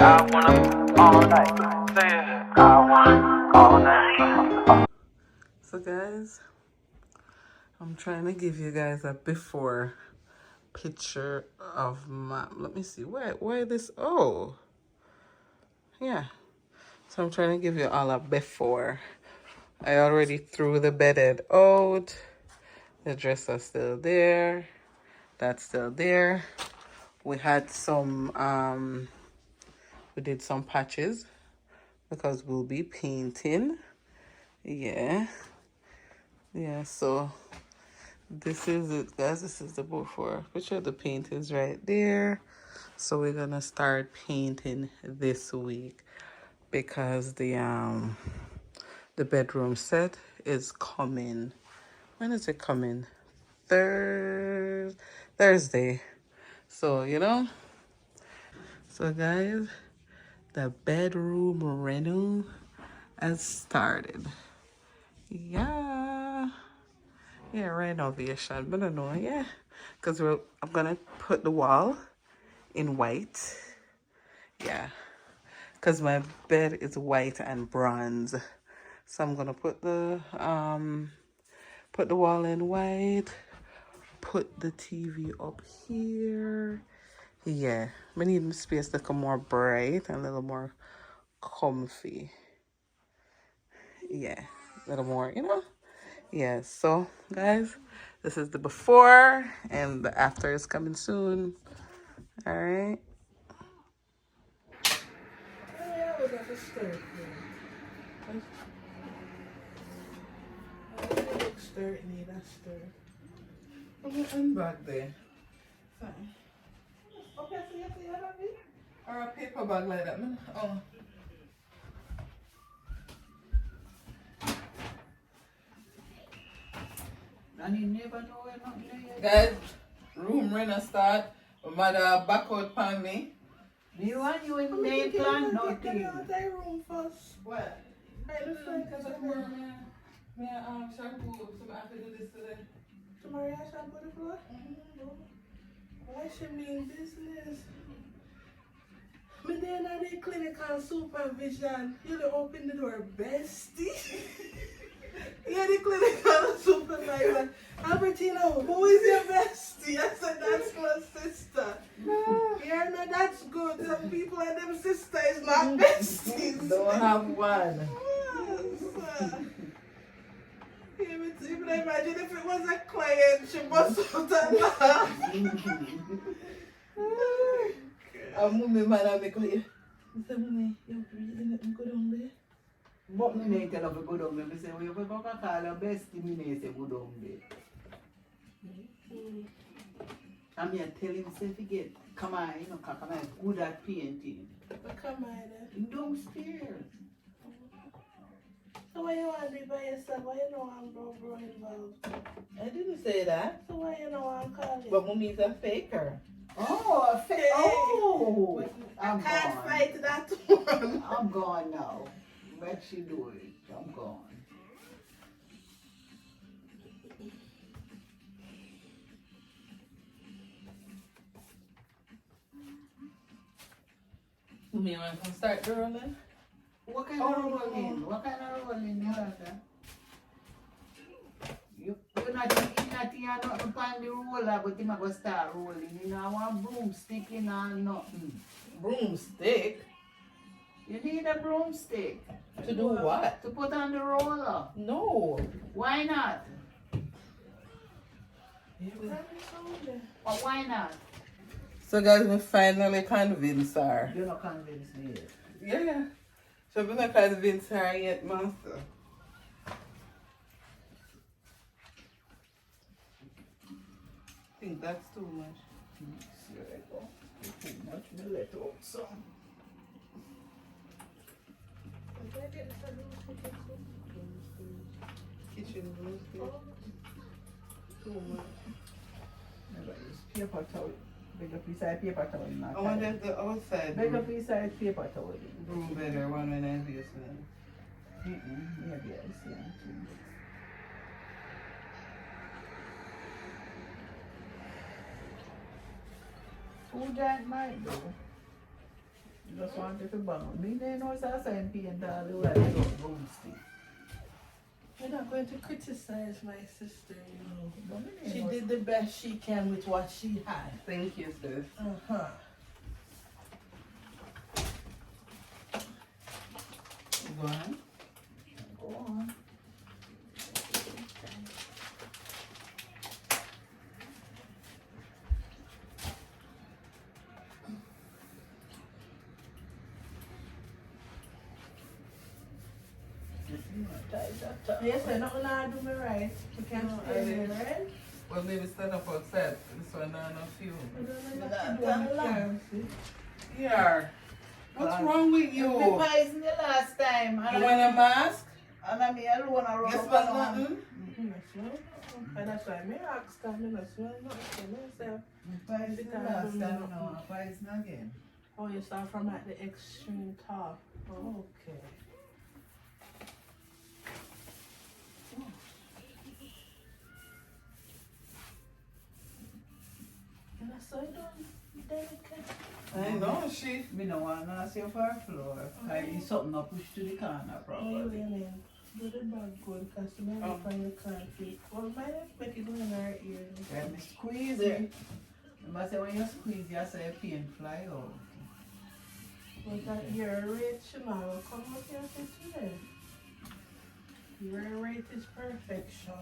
I wanna all night. Say it. I wanna all night. So guys, I'm trying to give you guys a before picture of my, let me see, where this, oh, yeah. So I'm trying to give you all a before. I already threw the bedded out. The dresser's still there. That's still there. We had some, we did some patches because we'll be painting. Yeah. Yeah, so this is it, guys. This is the before picture. The paint is right there. So we're gonna start painting this week because the bedroom set is coming. When is it coming? Thursday. So so guys, the bedroom reno has started. Yeah. Yeah, renovation. But I don't know, yeah. Because I'm gonna put the wall in white. Yeah. Because my bed is white and bronze. So I'm gonna put the wall in white, put the TV up here. Yeah. I need the space to come more bright and a little more comfy. Yeah. A little more. Yeah, so guys, this is the before and the after is coming soon. All right. Yeah, we got to start here. Need that stir. I'm back there. Fine. Okay, so you see that of it? Or a paper bag like that, man. Oh. And you never know where nothing is. Guys, room reno start. My mother back out upon me. Do you want you in Makeover? Nothing. Get out of that room first. What? Right in front, because I'm more, shampoo, so I have to do this today. Tomorrow you shampoo the floor? Why she mean business? Me then at the clinical supervision, you don't open the door, bestie. You're the clinical supervisor. Albertino, who is your bestie? I said, that's my sister. Yeah, no, that's good. Some people and them sister is not besties. Don't have one. Yes. Even imagine if it was a client, she must have done that. I'm moving, man, I'm making you. I said, Mummy, you're breathing, let me go down there. But me ain't tell her to go down there. I say, well, you go call her bestie, me ain't say go down there. I'm here telling him, say, forget, come on, come on, good at painting. But come on, then. Downstairs. So why you want to be by yourself? Why you know I'm bro involved? I didn't say that. So why you know I'm calling? But Mummy's a faker. Oh, oh! I I'm can't gone. fight that one. I'm gone now. Let she do it. I'm gone. You want to start the rolling? What kind of rolling? What kind of rolling you have there? You're not here nothing on the roller, but you're going to start rolling. You know, I want broomstick in and nothing. Broomstick? You need a broomstick. To do what? To put on the roller. No. Why not? Well, why not? So guys, we finally convinced her. You're not convinced me yet. Yeah. So we're not convinced her yet, master. I think that's too much. Too much, we let out some. Kitchen broomstick. Too much. Never use paper towel. Bigger piece of paper towel in my I wonder the outside bigger piece of paper towel. broom better one when I basement. Maybe I see it too. Who that might do? You just want it to bang. Me, they know it's a sign paint all the way. I love broomstick. We're not going to criticize my sister, you know. But me, She know did the best she can with what she had. Thank you, sis. Uh-huh. Go on. Go on. Yes, I don't know how to do me right. You can't No, stay I there, didn't. right? Well, maybe stand up outside. This one not enough fuel. I don't know But what to do that on the long. car, see? Yeah. What's wrong with you? You You poisoned the last time. And want a mask? I mean, alone around Guess the what? corner. Nothing. Mm, I smell. And that's why I ask her, I don't smell nothing myself. Poisoned the last time, no. Poison again. Oh, you start from at the extreme top. Oh, okay. And I saw it on delicate. I know, she. Me no want to see you for a floor. It's something I push to the corner Oh, properly. you mean? Do the bag good, because the man find the can't fit. Well, mine make it go in her ear. When me squeeze it, remember say when you squeeze, you say pain fly out. But that ear rate, you know, come up here to today. Your rate is perfection.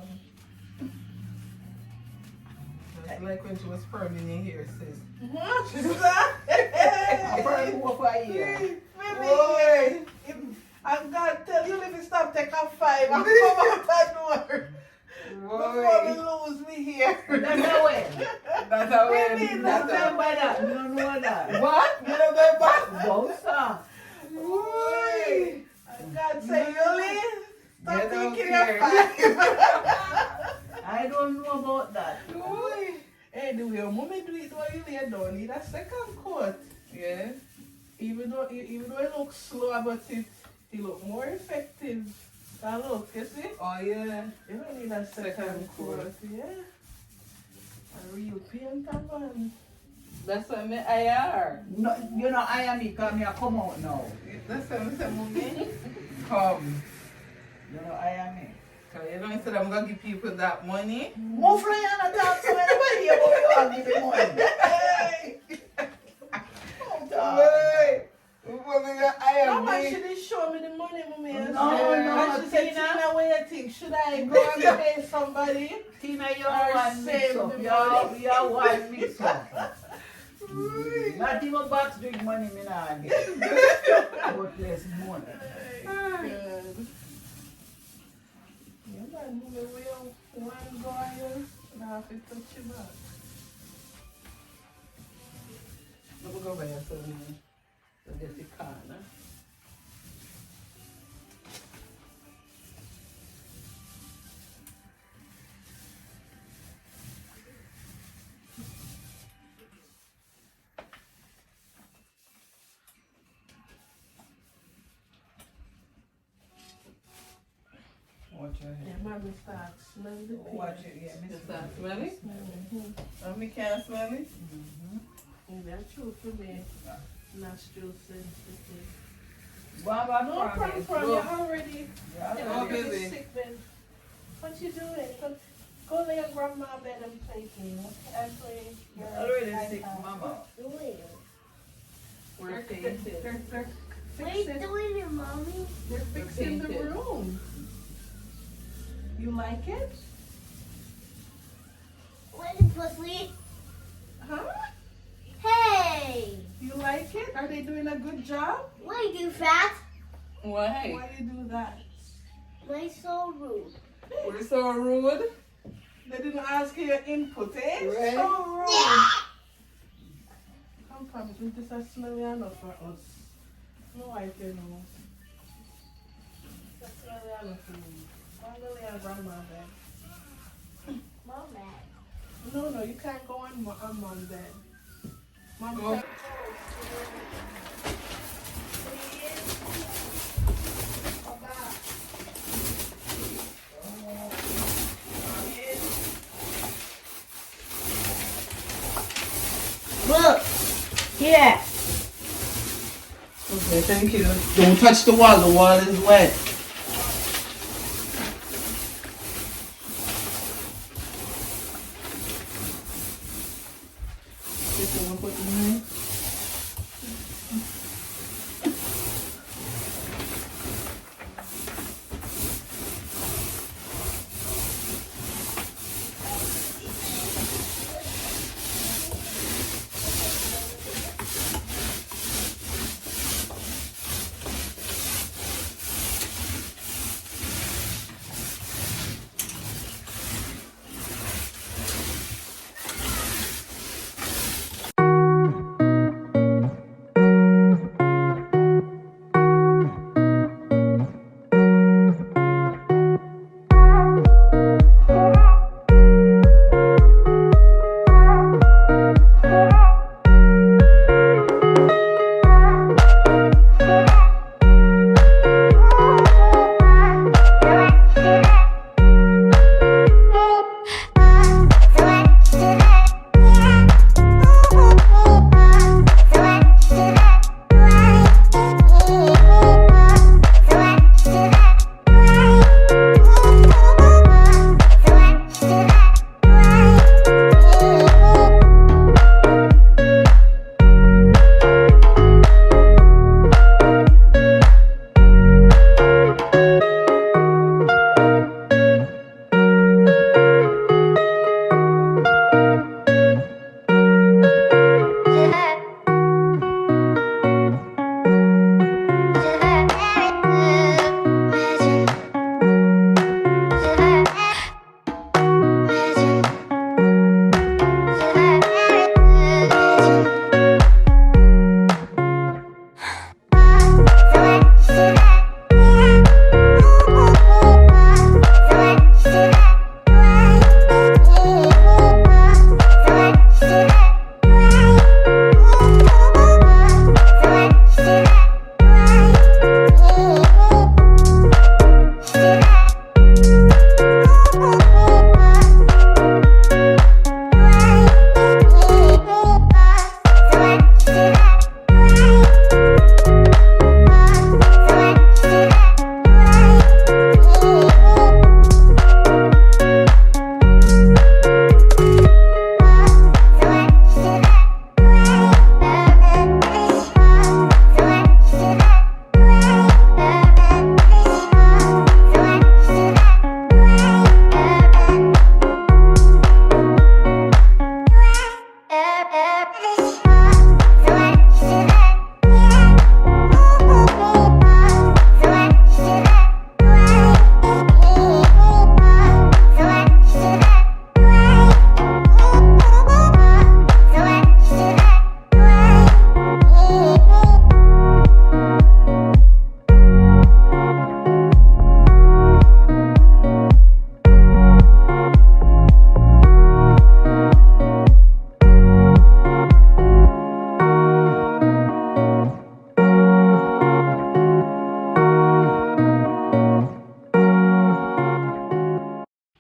That's like when she was perming your hair, sis. What? I probably go for a year. Boy, I'm gonna tell you if you stop take a 5 and come out the door before we lose me here. That's how when. That's how Maybe we that's That's how by that. You don't know that. What? You don't go back? Bosa. Boy, God say you leave. Stop Get out thinking your here. 5. I don't know about that. Boy, hey, the way your mommy do it while you lay down, need a second coat. Yeah. Even though it looks slow, but it look more effective. Now look, you see? Oh, yeah. You don't need a second Second coat, coat. yeah. A real painter, man. That's what me IR. No, you know, I am because me a come out now. That's what I said, mommy. Come. You know, I am it. Cause you know, instead I'm gonna give people that money. Move from here and talk to anybody about you and give me money. Hey! Oh, dog. Hey, mommy, I How am much me. she did show me the money, mommy? And No, said- no, and she said, Tina. Tina, what you think? Should I go and pay somebody? Tina, you're Or one mix save up. the You're one mix up. Not even box drink money, me not get. But less money. Good. Yeah, man, mommy, we have one going. Now I have to touch you back. I'm gonna go by yourself now. So get the corner. Watch your Yeah, head. mommy start smelling the paint. Watch it, yeah, You miss start smelling? Mm-hmm. Oh, me can't smell it? Yeah, that's true for me. Nostril sensitive. Baba, No problem, Go. you're already Go, already baby. sick, man. What you doing? Go lay your grandma bed and play game. Okay? And play your Already iPad. sick, mama. We're They're painted. What are you doing here, mommy? They're fixing the painted. room. You like it? What is pussy? Huh? Hey! You like it? Are they doing a good job? Why you do fat? Why? Why you do that? Why so rude? We're so rude. They didn't ask you your input, eh? Right. So rude. Come promise me this is smelly enough for us. No wipe your nose. That's smelly enough for me. I'm really a grandma bed. Mom, back. No, you can't go on mom bed. Mom Go. can't Look! Here! Okay, thank you. Don't touch the wall is wet. This one, put the knife.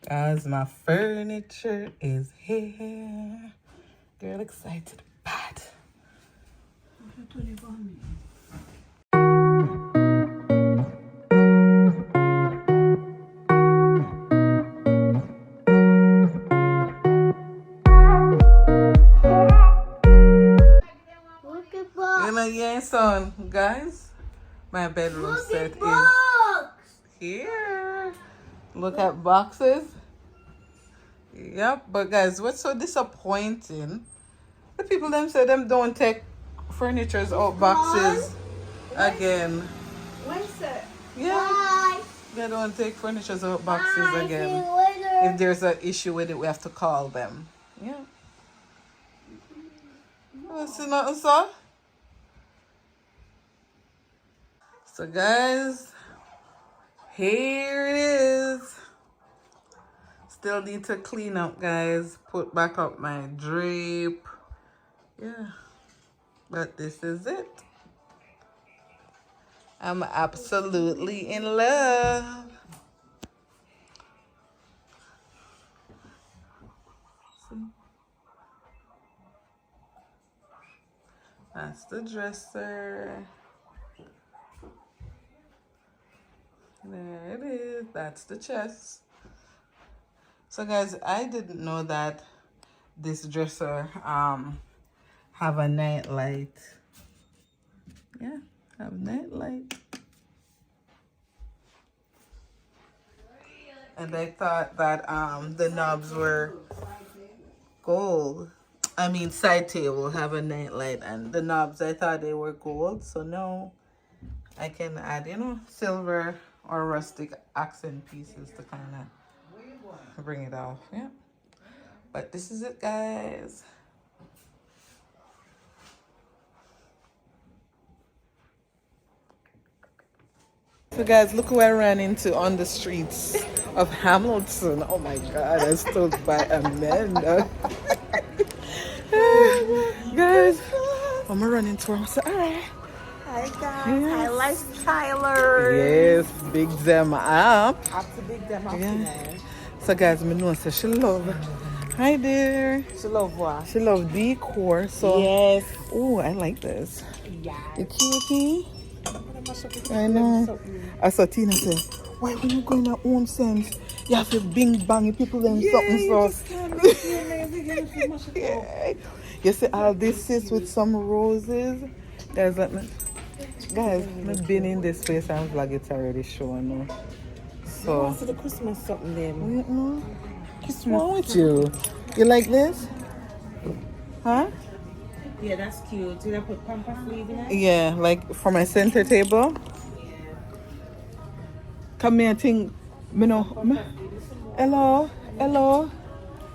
Guys, my furniture is here. Girl, excited bad. Look at box. You know, yeah, son, guys, my bedroom Look set at is box. here. Look at boxes. Yep, but guys, what's so disappointing? The people them say them don't take furnitures out boxes again. Wednesday. Yeah, Bye. they don't take furnitures out boxes Bye. See you again. later. If there's an issue with it, we have to call them. Yeah. You see nothing, sir? So guys, here it is. Still need to clean up, guys. Put back up my drape. Yeah. But this is it. I'm absolutely in love. See? That's the dresser. There it is. That's the chest. So guys, I didn't know that this dresser have a night light. Yeah, have night light. And I thought that the knobs were gold. I mean, side table have a night light, and the knobs, I thought they were gold. So no, I can add, you know, silver or rustic accent pieces to kind of bring it off. Yeah, but this is it, guys. So guys, look who I ran into on the streets of Hamilton. Oh my God, I stood by Amanda. Guys, I'm gonna run into her. I said, all right. Hi guys, Yes. hi lifestylers. Yes, big them up. Have to big them up, Yeah. you know. So guys, me know say she love. Hi there. She love what? She love decor. So Yes. oh, I like this. Yeah. You cutie. I know. I saw Tina say, why when you go in a home sense, you have to bing bang people and something so. Yeah. You see all this is with some roses. Guys, let me. Guys, I've been in this place and vlog it's already showing now. So. So the Christmas something then. What's wrong with you? You like this? Huh? Yeah, that's cute. Did I put pamper sleeve in it? Yeah, like for my center table. Come here, think. Me know. Hello, hello,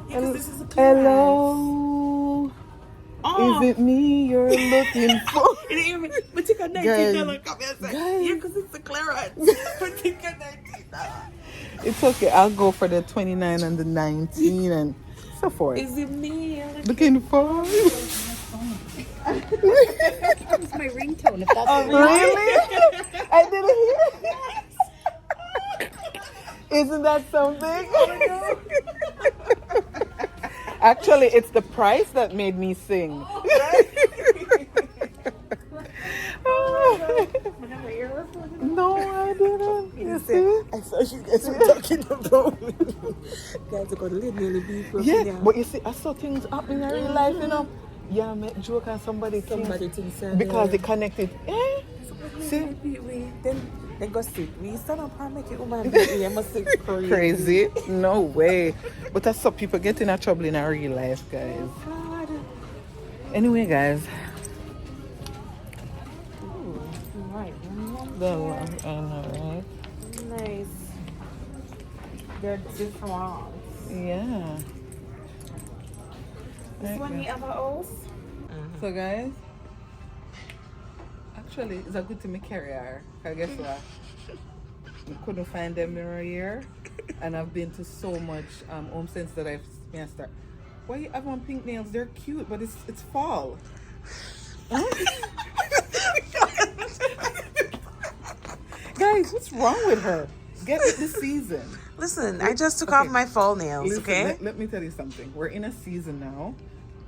Yeah, 'cause this is a clearance. hello. Oh. Is it me you're looking for? But take a $19 come here and say, Guys. yeah, because it's a clearance. But take a $19. It's okay. I'll go for the 29 and the 19 and so forth. Is it me? Looking for? That was my ringtone. If that's Really? I didn't hear. Isn't that something? Actually, it's the price that made me sing. No, I didn't. You see? I saw you guys were talking about me. Guys are going to nearly be Yeah, but you see, I saw things happening in real life, you know. Yeah, I met joke and somebody thinks because they connected. Eh? See? Then go sit. We stand up and make it woman be. I must say crazy. Crazy? No way. But I saw people getting in trouble in our real life, guys. God. Anyway, guys. Ooh, right. I know, right? Nice. They're different. Yeah. This one you ever else? So, guys. Actually, it's a good thing me carry her. Because guess what? I couldn't find them mirror here. And I've been to so much home sense that I've start. Why you have on pink nails? They're cute, but it's fall. Guys, what's wrong with her? Get with the season. Listen, I just took off my fall nails, Listen, okay? let me tell you something. We're in a season now.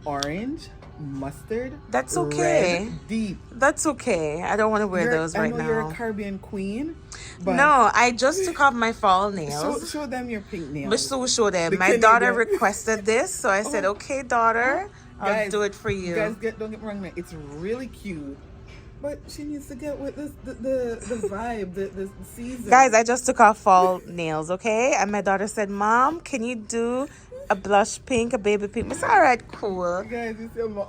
Orange, mustard. That's okay. Red, deep. That's okay. I don't want to wear those right I know you're a now. Caribbean queen. But No, I just took off my fall nails. show them your pink nails. But so show them. The My daughter Canadian- requested this, so I said, okay, daughter, I'll Guys, do it for you. Guys, don't get me wrong, man. It's really cute. But she needs to get with this, the vibe, the season. Guys, I just took off fall nails, okay? And my daughter said, Mom, can you do a blush pink, a baby pink? I said, all right, cool. Guys, you see my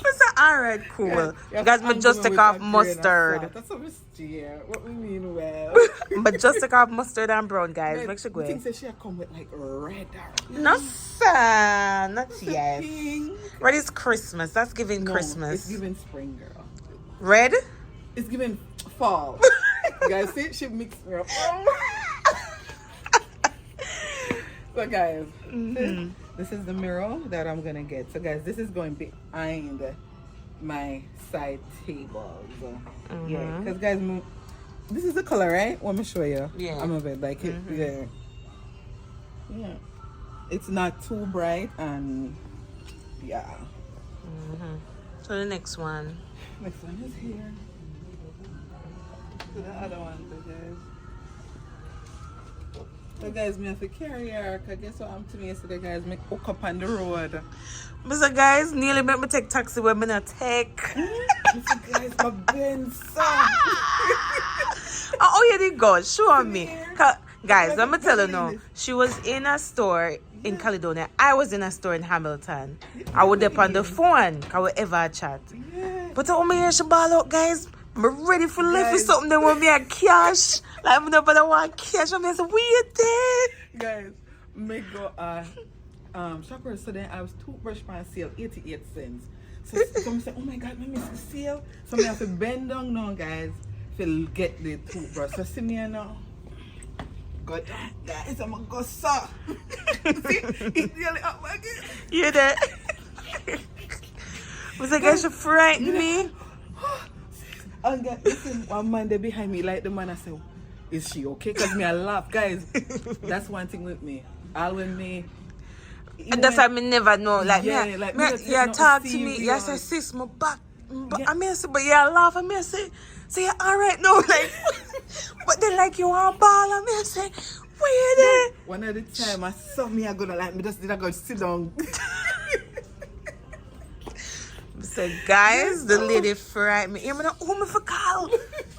I said, all right, cool. Yeah, Guys, I'm but just going took with off that grain of mustard. salt. That's what we steer. What we mean well. But just took off mustard and brown, guys. Make sure I go think that she come with like red or No, sir. Not yet. pink. Red is Christmas. That's giving No, Christmas. It's giving spring, girl. Red? It's giving fall. You guys see? She mixed me up. So guys, this is the mirror that I'm gonna get. So guys, this is going behind my side tables. Yeah, because guys, this is the color, right? Let me show you. Yeah. I'm a bit like it. Yeah. Yeah. It's not too bright and yeah. So the next one. Next one is here. to the other one, guys. So guys, me have to carry her. Cause guess what happened to me yesterday, guys? Me hook up on the road. Mr. Guys, nearly make me take taxi when me not take. Mr. Guys, my Benz son. Oh, you did go. Show me. Guys, let me tell you now. She was in a store in Caledonia. I was in a store in Hamilton. I would up on the phone. Can we ever chat? Yeah. But I me here she ball out, guys. I'm ready for life with something. They want me a cash. Like I'm not gonna want cash. I'm just waiting. Guys, me go shoppers. So then I was toothbrush on sale, 88 cents. So some say, oh my God, me miss the sale. So me have to bend down now, guys, to get the toothbrush. So see me now. Go down, guys. I'm gonna go saw. See, it's nearly up again. You there? Was like, guys, you frightened me. And guys, listen, one man there behind me, like the man, I say, is she okay? Because me, I laugh. Guys, that's one thing with me. All when me. And that's why me never know. Like, Yeah, yeah, like, me, me not yeah, take talk no to me. serious. Yeah, say, sis, my back. Yeah. I mean, say, but yeah, I laugh. I mean, say, yeah, all right, no, like, but then, like, you want ball. I mean, say, where you there? One of the time, I saw me, I gonna like me, just did I go sit down. So, guys, the lady frightened me. You know, who me for call?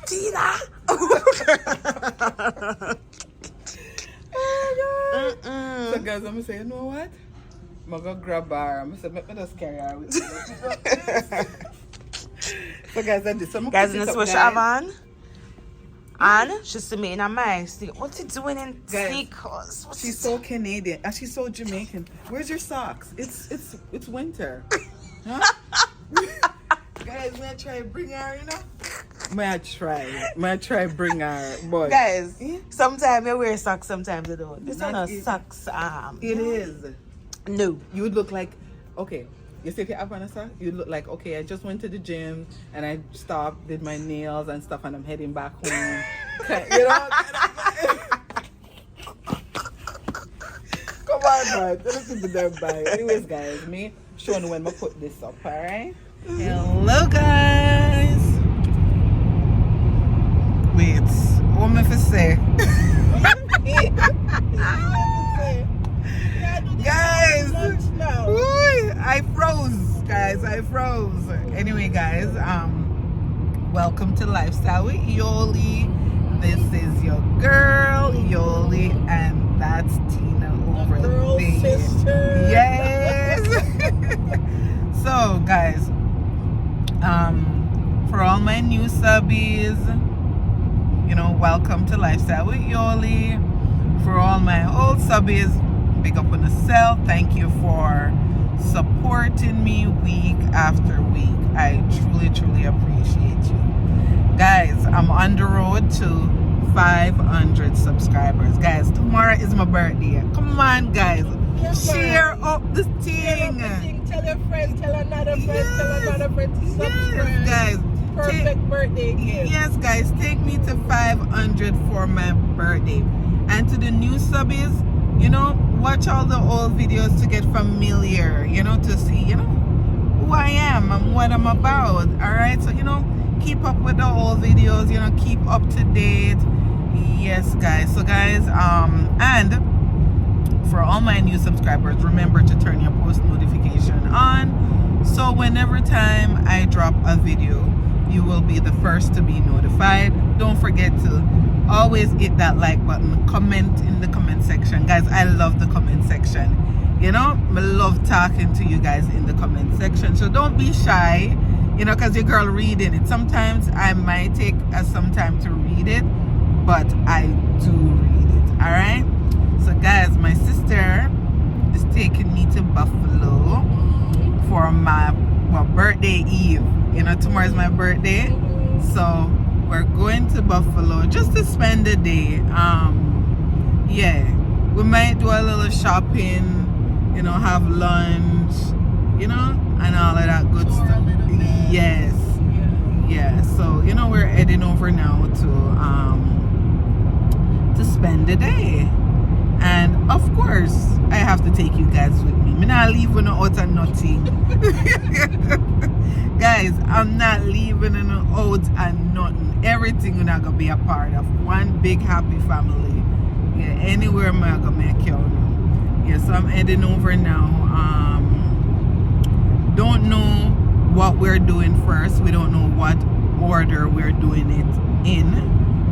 Tina. So guys, I'm gonna say, you know what? I'm gonna grab her. I'm gonna say, let me just carry her with me. So guys, I did some. Guys, this is what she have on. And she see me in a mic. What's he doing in Guys, sneakers? What's She's so Canadian and she's so Jamaican. Where's your socks? It's winter. Huh? Guys, may I try bring her, you know? May I try bring her, boy. Guys, Yeah. sometimes I wear socks, sometimes I don't. This one Not a it. socks. It is. No. You would look like, okay, you see if you have on a sock, you look like, okay, I just went to the gym and I stopped, did my nails and stuff, and I'm heading back home. You know? Come on, man. Let's do the bye. Anyways, guys, me showing when I put this up, alright? Hello, guys. Wait, what am I to say? Guys, ooh, I froze, guys. I froze. Anyway, guys, welcome to Lifestyle with Yoli. This is your girl, Yoli, and that's Tina over Girl there. sister. Yes. So, guys, for all my new subbies, you know, welcome to Lifestyle with Yoli. For all my old subbies, big up on yourself. Thank you for supporting me week after week. I truly appreciate you. Guys, I'm on the road to 500 subscribers. Guys, tomorrow is my birthday. Come on, guys. Yes, Share ma'am. up this thing. Tell your friend, tell another friend, tell another friend to subscribe. Yes, guys. Perfect birthday gift. Yes, guys, take me to 500 for my birthday. And to the new subbies, you know, watch all the old videos to get familiar, you know, to see, you know, who I am and what I'm about. All right, so, you know, keep up with the old videos, you know, keep up to date. Yes, guys. So, guys, and for all my new subscribers, remember to turn your post notification on. So whenever time I drop a video, you will be the first to be notified. Don't forget to always hit that like button, comment in the comment section. Guys, I love the comment section. You know, I love talking to you guys in the comment section. So don't be shy, you know, because your girl reading it. Sometimes I might take some time to read it, but I do read it. All right. So guys, my sister is taking me to Buffalo for my birthday eve. You know, tomorrow is my birthday, so we're going to Buffalo just to spend the day. Yeah, we might do a little shopping, you know, have lunch, you know, and all of that good stuff. Yes, yeah. So you know, we're heading over now to spend the day, and of course, I have to take you guys with me. Me not leave with no out and nothing. Guys, I'm not leaving in the out and nothing. Everything we're not gonna be a part of. One big happy family. Yeah, anywhere I'm gonna make you know. Yeah, so I'm heading over now. Don't know what we're doing first. We don't know what order we're doing it in.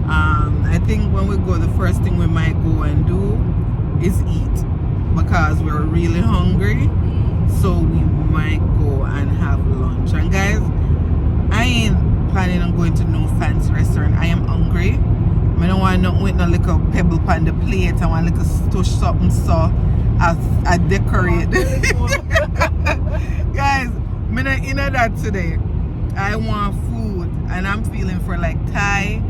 I think when we go, the first thing we might go and do is eat because we're really hungry. So we might go and have lunch. And guys, I ain't planning on going to no fancy restaurant. I am hungry. I don't want nothing with no little pebble on the plate. I want a little stush something so I decorate. Guys, I'm not in that today. I want food and I'm feeling for like Thai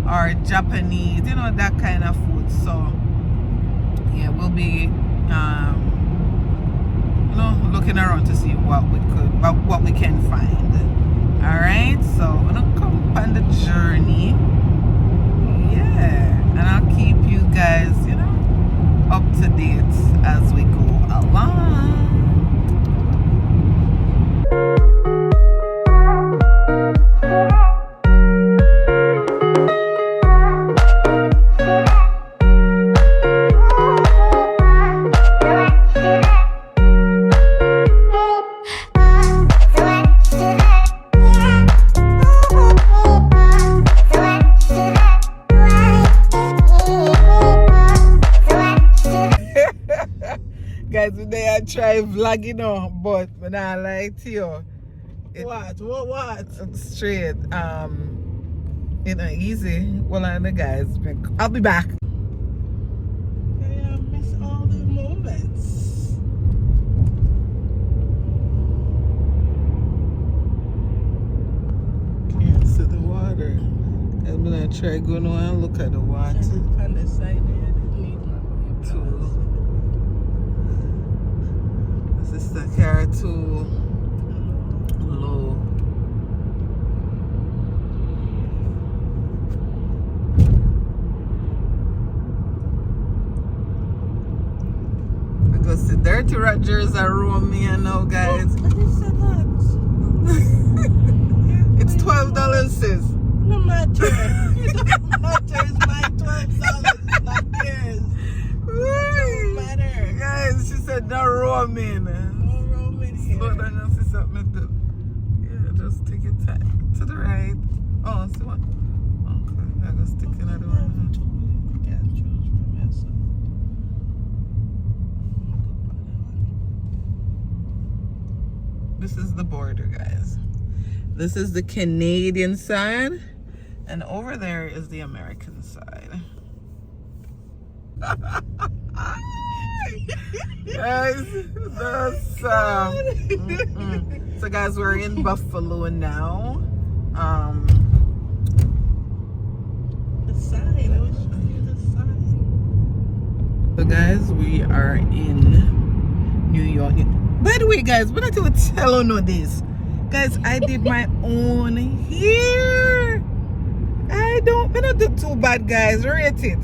or Japanese, you know, that kind of food. So yeah, we'll be you know, looking around to see what we can find. All right, so I'm gonna come on the journey. Yeah, and I'll keep you guys, you know, up to date as we go along. Guys, today I try vlogging on, but when I lie to you, What? straight, it ain't easy. Well, I know, guys, I'll be back. I miss all the moments. Can't see the water. I'm gonna try going on and look at the water. On the side there, Too. This is the carrot too low. Because the dirty Rogers are roaming me now, guys. I just said that. It's $12, sis. No matter. It don't matter. It's my $12. It's not yours. No matter. Guys, she said no roaming. No roaming here. Slow down and see something to. Yeah, just take it to the right. Oh, see what? Okay, I go stick another one. Can't choose from yourself. This is the border, guys. This is the Canadian side, and over there is the American side. Guys, that's so guys, we're in Buffalo now. The sign. I was showing you the sign. So guys, we are in New York. By the way, guys, we're not even telling you this. Guys, I did my own hair. I not do too bad, guys. Rate it.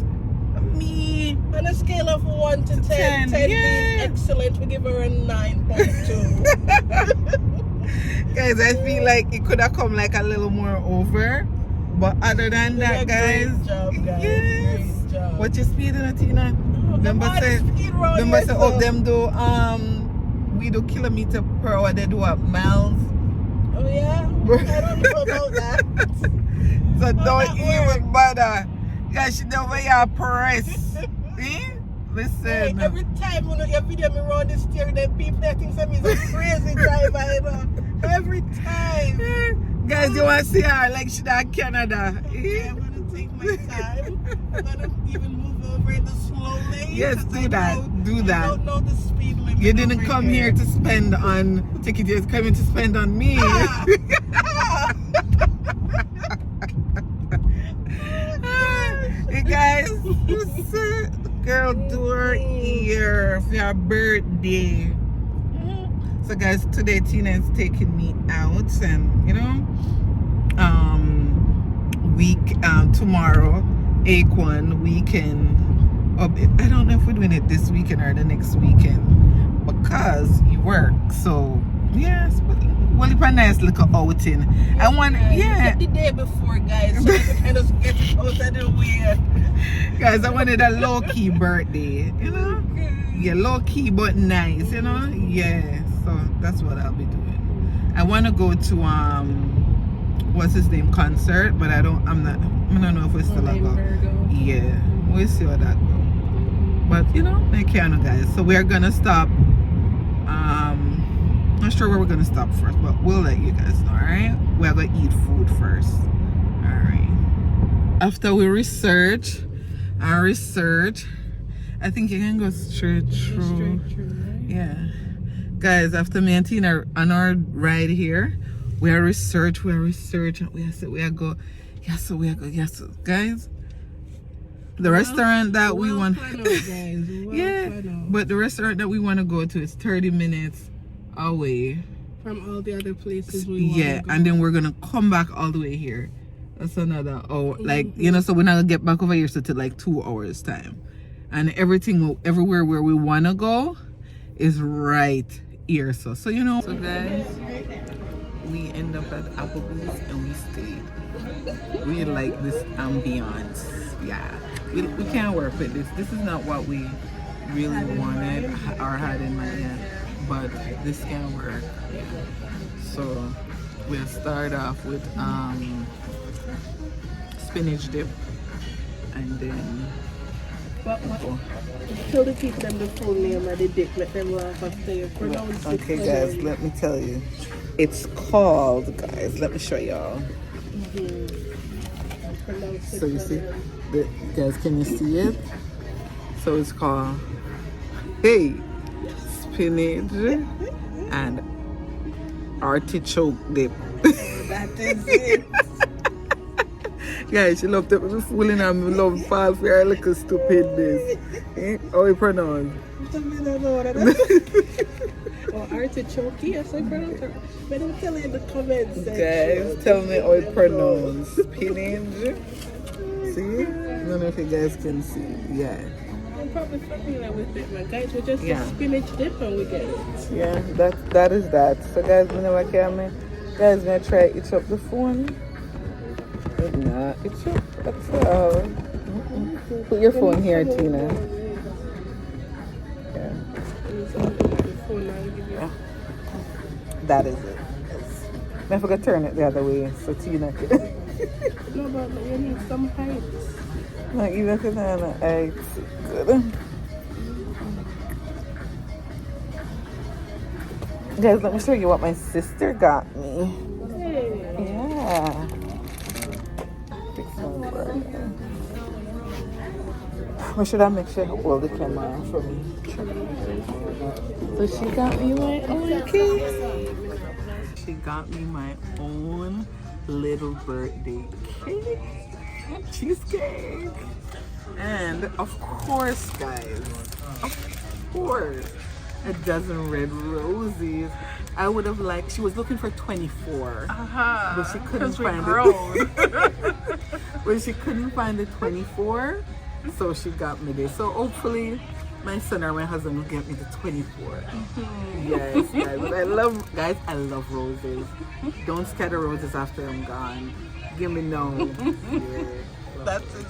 Me. On a scale of 1 to 10, 10 being excellent, we give her a 9.2. Guys, I feel like it could have come like a little more over. But other than that, guys. Great job, guys. Yes. Great job. What you speeding at, Tina? Remember say oh, them do we do kilometer per hour, they do what, miles? Oh yeah? I don't know about that. So don't even bother. Guys, she never hear press. See? Listen. Hey, every time when you video me around the steering, then people that think I'm a crazy driver, you know. Every time. Guys, you want to see her like she in Canada? Okay, I'm gonna take my time. I'm gonna even move over in the slow lane. Yes, do that. Do that. I don't know the speed limit. You didn't over come here to spend on ticket, you're coming to spend on me. Hey guys, girl, do her ear for your birthday. So guys, today Tina is taking me out, and you know, tomorrow, Aquan weekend. I don't know if we're doing it this weekend or the next weekend because you work. So yes, but well, it's a nice little outing. I want, yeah. The day before, guys, so we kind of get it out of the way. Guys, I wanted a low-key birthday, you know? Yeah, low-key but nice, you know? Yeah, so that's what I'll be doing. I want to go to, what's his name, concert, but I don't know if we're still about. Yeah, we'll see how that goes. But, you know, I can't, guys. So we're going to stop, not sure where we're going to stop first, but we'll let you guys know, alright? We're going to eat food first. Alright. After we research, I think you can go straight through. Yeah. Guys, after me and Tina on our ride here, we are research. We are go. Yes, guys. The restaurant that we want. Yeah, but the restaurant that we want to go to is 30 minutes away From all the other places we yeah, and then we're gonna come back all the way here. That's another hour, like you know. So we're not gonna get back over here so to like 2 hours time, and everywhere where we wanna go is right here. So you know. So guys, we end up at Applebee's and we stayed. We like this ambiance. Yeah, we can't work with this. This is not what we really wanted or had in mind, but this can work. Yeah. So we'll start off with spinach dip, and then Tell the people them the full name of the dip, let them laugh after you pronounce it. okay guys, let me tell you, it's called, guys, let me show y'all. So you see, guys, can you see it? So it's called spinach and artichoke dip. That is it. Guys, she loved it. We fooling and we love fall for her little stupidness. How you pronounce? Oh, artichoke, yes, I pronounce it. But don't tell you in the comments section. Guys, tell me how you pronounce spinach. See? I don't know if you guys can see. Yeah. I'm probably familiar with it, man. Guys, we just say spinach dip and we get it. Yeah, that is that. So guys, whenever camera, guys gonna try to itch up the phone. Nah, itch up. That's all. Put your phone here, Tina. Yeah. That is it. I forgot to turn it the other way so Tina can. No, but you need some heights. Like you look at that eggs. Good. Guys, let me show you what my sister got me. Hey. Yeah. Fix my bread. Or should I make sure I hold the camera for me? So she got me my own cake. She got me my own little birthday cake. Cheesecake. And of course, guys, a dozen red roses. I would have liked, she was looking for 24, but she couldn't find it. But she couldn't find the 24, so she got me this. So hopefully my son or my husband will get me the 24. Yes, guys. But I love roses. Don't scatter roses after I'm gone. Give me no. Yeah. That's it.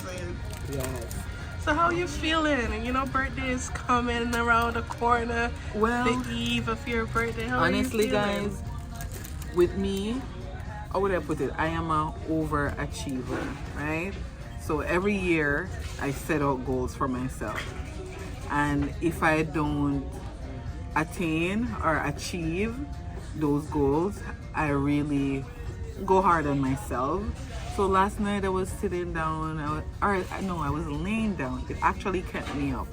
Yes. So how you feeling? You know, birthday is coming around the corner. Well, the eve of your birthday. How honestly, are you feeling? guys, with me, how would I put it? I am an overachiever, right? So every year I set out goals for myself. And if I don't attain or achieve those goals, I really go hard on myself. So last night I was sitting down, I was laying down. It actually kept me up.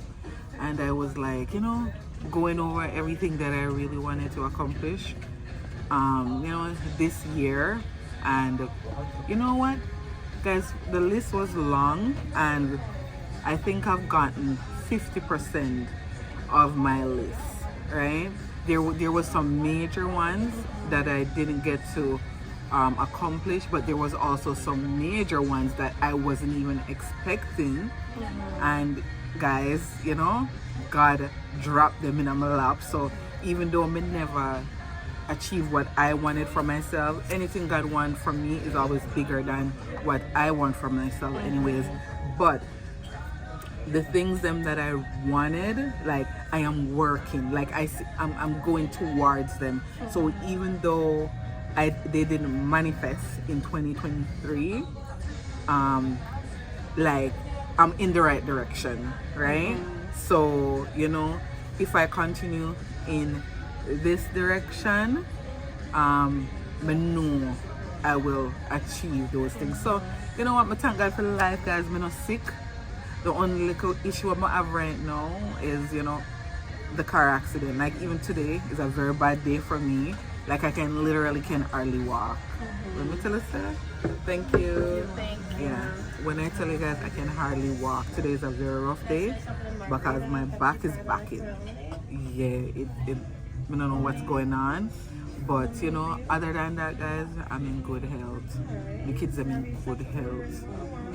And I was like, you know, going over everything that I really wanted to accomplish, this year. And you know what, guys, the list was long and I think I've gotten 50% of my list, right? There was some major ones that I didn't get to accomplish, but there was also some major ones that I wasn't even expecting. And guys, you know, God dropped them in my lap. So even though I never achieve what I wanted for myself. Anything God wants from me is always bigger than what I want for myself anyways. But the things them that I wanted, like I am working, like I'm going towards them. So even though they didn't manifest in 2023, like I'm in the right direction, right? So if I continue in this direction, I know I will achieve those things. So you know what, I thank God for the life, guys. I'm not sick. The only little issue I have right now is the car accident. Like even today is a very bad day for me. Like I literally can hardly walk. Let me tell you, sir. Thank you. Yeah. When I tell you guys I can hardly walk, today is a very rough day because my back is backing. Yeah, I don't know what's going on. But other than that, guys, I'm in good health. My kids are in good health.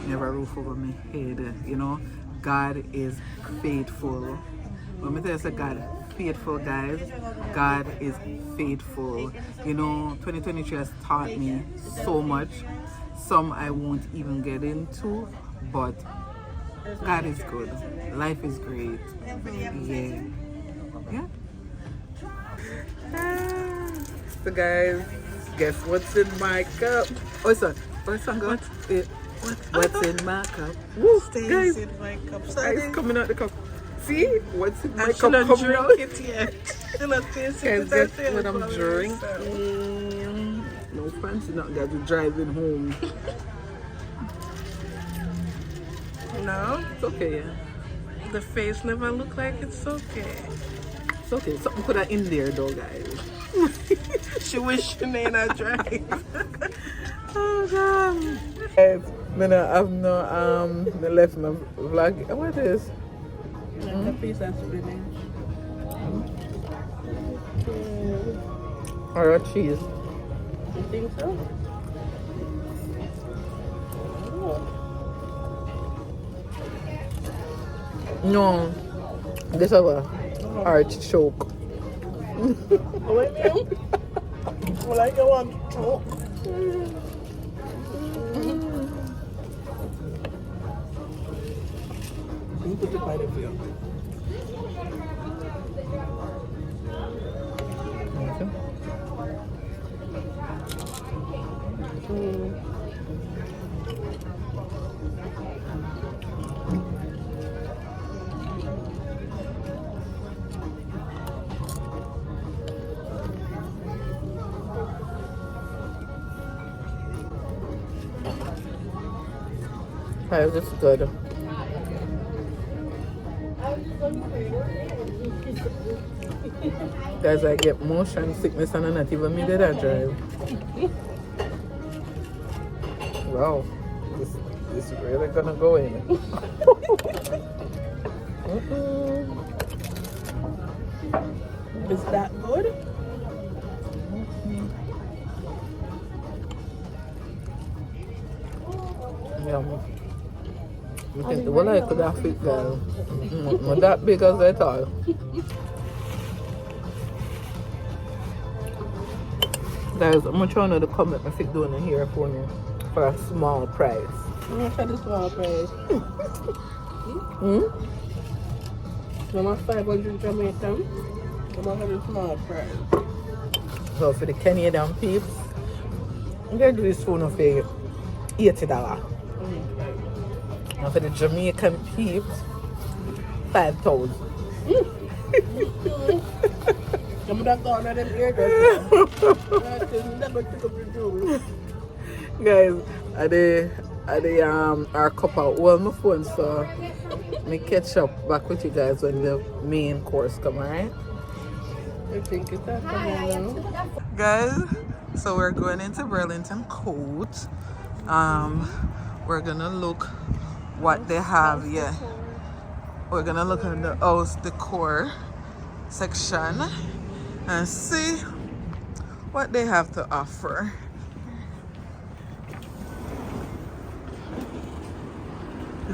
Never a roof over my head. God is faithful. When I tell you, say God faithful, guys. God is faithful. 2023 has taught me so much. Some I won't even get into, but God is good. Life is great. Yeah. So guys, guess what's in my cup? Oh, sorry. What's in my cup? Woo, guys, in my cup. it's coming out the cup. See what's in my I cup shouldn't coming drink out? it yet. Still not tasting Guys, it. guess what I'm drinking? No fancy, not guys. We're driving home. No, It's okay, yeah. the face never look like it's okay. It's okay. Something could have in there though, guys. She wish she may not drive. Oh god. Guys, I've no left my vlog. What is? Like a piece of spinach. Or a cheese. You think so? No. This is a artichoke. What you? Well, I don't want to choke. You put the pineapple here. Guys, this is good. Guys, I get motion sickness and I'm not even me that I drive. Wow, this is really gonna go in. Is that good? Yum. I think the one I could have fit there. Not that big as I thought. Guys, I'm trying to come at my fit doing here for me for a small price. I'm gonna try the small price. I'm 500 Jamaican. I'm gonna the small price. So for the Canadian peeps, I'm gonna do this phone for $80. And for the Jamaican peeps, 5,000. I'm gonna go on them eardrops. Guys, our couple hold my phone, so me catch up back with you guys when the main course come, alright? I think it's that coming now. Guys, so we're going into Burlington Coat. We're gonna look what they have. Yeah, we're gonna look at the house decor section and see what they have to offer.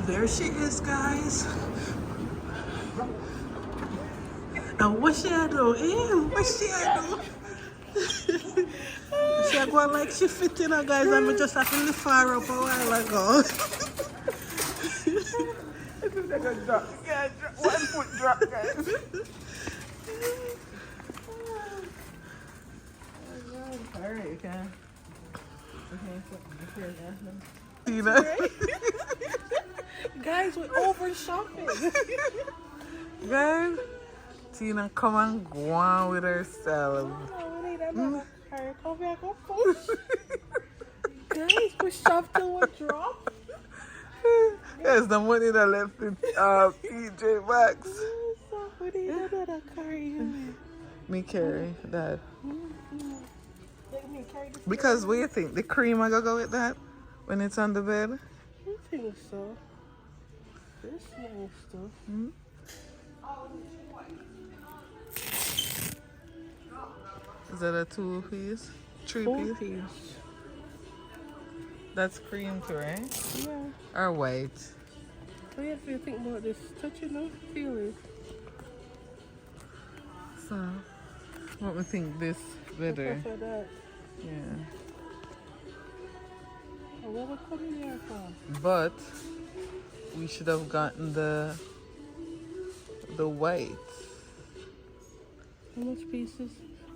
There she is, guys. And what she do? What she do? She go like she fit in, guys, and we just have to lift her up a while ago. Like a drop. Yeah, drop. 1 foot drop, guys. Alright, you can. Tina. Guys, we're over shopping. Guys, Tina come and go on with herself. We need another car. Come back and push. Guys, we shop till we drop. Yes, the money that left in PJ Maxx. So we need another car. Me carry that. Let me carry this. Because what do you think? The cream I gotta go with that when it's on the bed? I think so. This nice stuff. Is that a 2-piece? 3-piece? That's cream too, right? Yeah. Or white? So yeah, if you think about this, touch it now, feel it. So, what we think this better? For that. Yeah. Oh, what we're coming here for? But we should have gotten the white. How much pieces?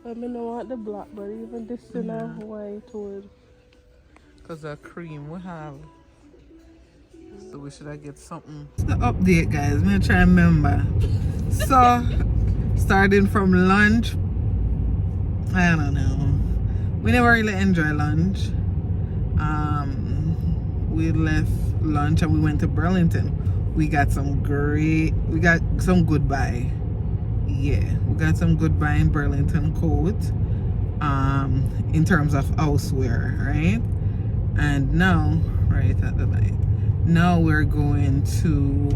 I mean, I want the black, but even this in a white wood. Because the cream we have. So we should have get something. It's the update, guys. I'm going to try and remember. So, starting from lunch, I don't know. We never really enjoy lunch. We left lunch and we went to Burlington. We got some good buy. Yeah, we got some good buy in Burlington coat. In terms of houseware, right? And now, right at the light. Now we're going to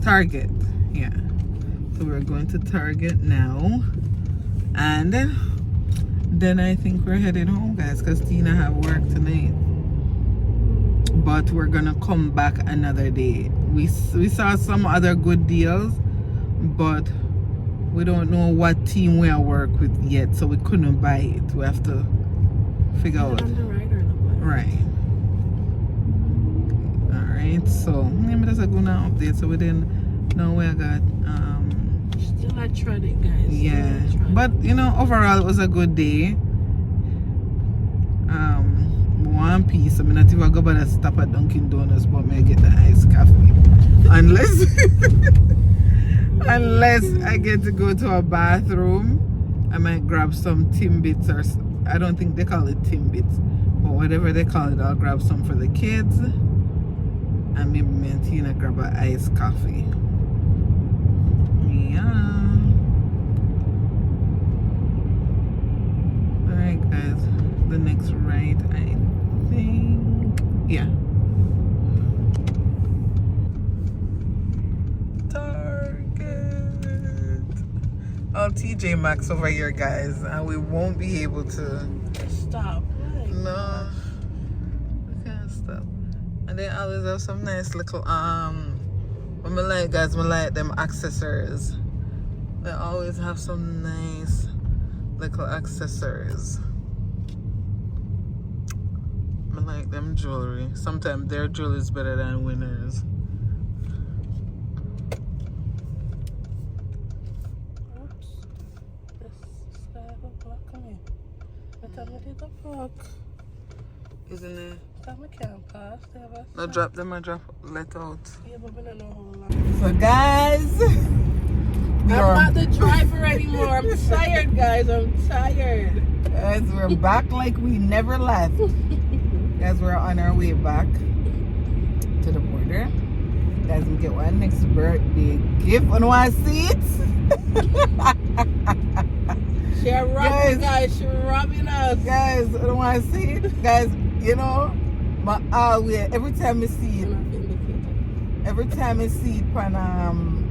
Target. Yeah. So we're going to Target now. And then I think we're headed home, guys, because Tina have work tonight. But we're gonna come back another day. We saw some other good deals, but we don't know what team we are work with yet, so we couldn't buy it. We have to figure out. On the right or the left? Right. Alright, so maybe that's a good now update. So we didn't know where I got Still not tried it, guys. yeah. But you know, overall it was a good day. One piece. I mean, not even go by the stop at Dunkin' Donuts, but may I get the iced coffee. Unless I get to go to a bathroom, I might grab some Timbits or I don't think they call it Timbits, but whatever they call it, I'll grab some for the kids. And maybe me and Tina grab an iced coffee. Yeah. Alright, guys. The next ride, I think. Yeah. Target. Oh, TJ Maxx over here, guys. And we won't be able to Stop. no, we can't stop. And they always have some nice little what I like, guys, I like them accessories. They always have some nice little accessories. I like them jewelry. Sometimes their jewelry is better than Winners. Oops. This guy have a block on me. But I'm ready to block. Isn't it? Some can't pass. They have a No, drop them and drop let out. yeah, but we don't know how long. So guys, I'm not the driver anymore. I'm tired, guys. I'm tired. guys, we're back like we never left. Guys, we're on our way back to the border. Guys, we get one next birthday gift. And want to see it? She robbing, guys. She robbing us. Guys, I don't want to see it. Guys, you know, my every time I see it, every time I see it on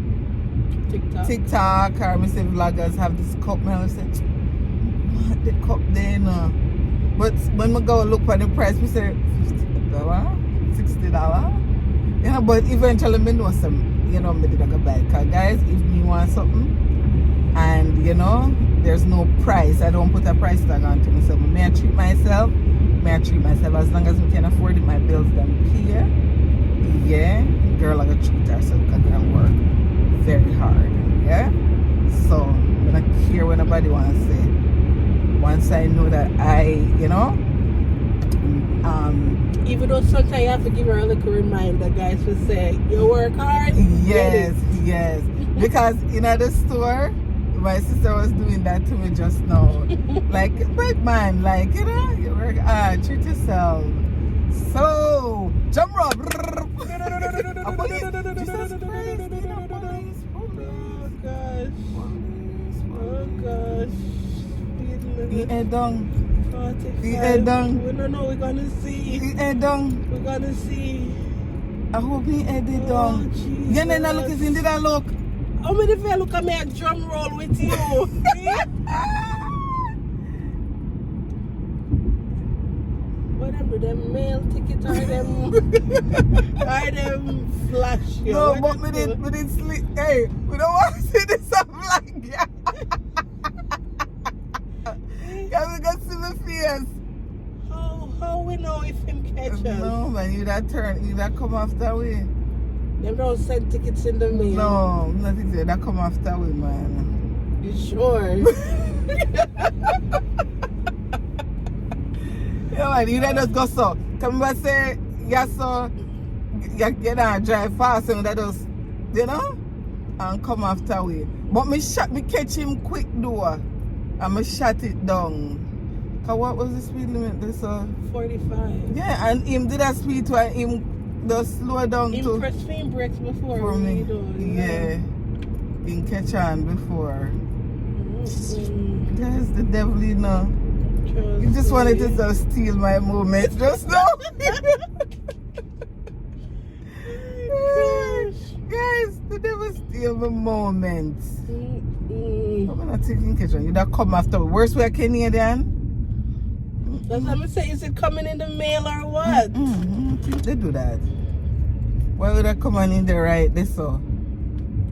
TikTok or I say vloggers have this cup, man, I say, what the cup there now? But when I go look for the price, we say $50, $60. You know, but eventually I know some, you know, I did like a buy. Cause guys, if me want something, and you know, there's no price. I don't put a price tag on to myself. May I treat myself? May I treat myself as long as we can afford it, my bills done pay. Yeah, girl, I gotta treat herself because I work very hard. Yeah, so I'm gonna care what nobody wants to say. Once I know that you know, Even though sometimes you have to give her a little reminder, guys, to say, you work hard. yes, yes. Because in the store, my sister was doing that to me just now. Like, big man, like, you know, you work hard, treat yourself. So, jump rope. A police. Jesus Christ, you know, police. Oh gosh. Oh gosh. He head down. 45. He head down. We don't know, we're gonna see. He head down. We're gonna see. I hope he headed Oh, down. Jesus. You know, look, did I look? How many if I look at me a drum roll with you? What them do? Them mail ticket or them flash? You? No, What but them do? we didn't sleep. Hey, we don't want to see this up like that. Yeah, we got to see my face. How we know if him catch us? No, man, you that come after we. Them don't send tickets in the mail. No, nothing there. That come after we, man. You sure? Yeah, man, you just go so. Come back say, yeah, so you don't drive fast and that just, you know, and come after we. But me catch him quick door. And me shut it down. Cause what was the speed limit? This 45. yeah, and him did a speed to him just slow down Him to press swing brakes before for me. Yeah. Him catch on before. Mm-hmm. There's the devil, you know. You just wanted to just steal my moment just now. Guys, the devil steal my moment. I'm not taking catch on. You that come after. Worst way Canadian. That's what I'm saying. Is it coming in the mail or what? They do that. Why would I come on in there right this so?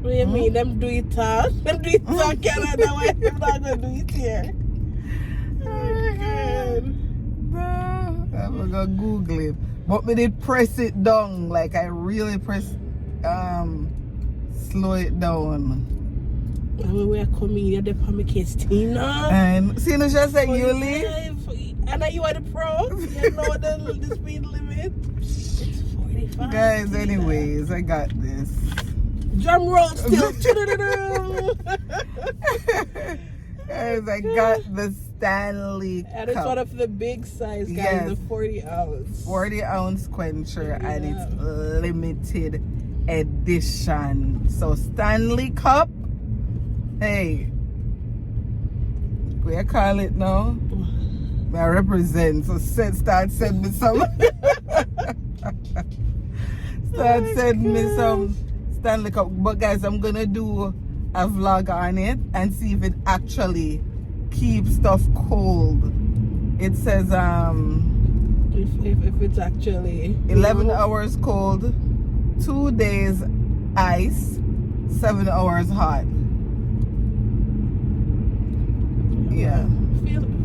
What do you mean? Them do it all? Them do it all Canada. Why them not gonna do it here? I'm gonna Google it. But me did press it down. Like I really press slow it down. And we are comedian, the Pamela Tina. And see no just like you leave. And now you are the pro. You know the speed limit. It's 45. Guys, anyways, I got this. Drum roll still. Guys, I got the Stanley And it's Cup. one of the big size, guys, Yes. the 40 ounce. 40 ounce quencher, and Yeah. it's limited edition. So Stanley Cup. Hey, we call it now. I represent. So start send me some. Send me some Stanley Cup. But guys, I'm gonna do a vlog on it and see if it actually keeps stuff cold. It says If it's actually 11 hours cold, 2 days ice, 7 hours hot. Yeah.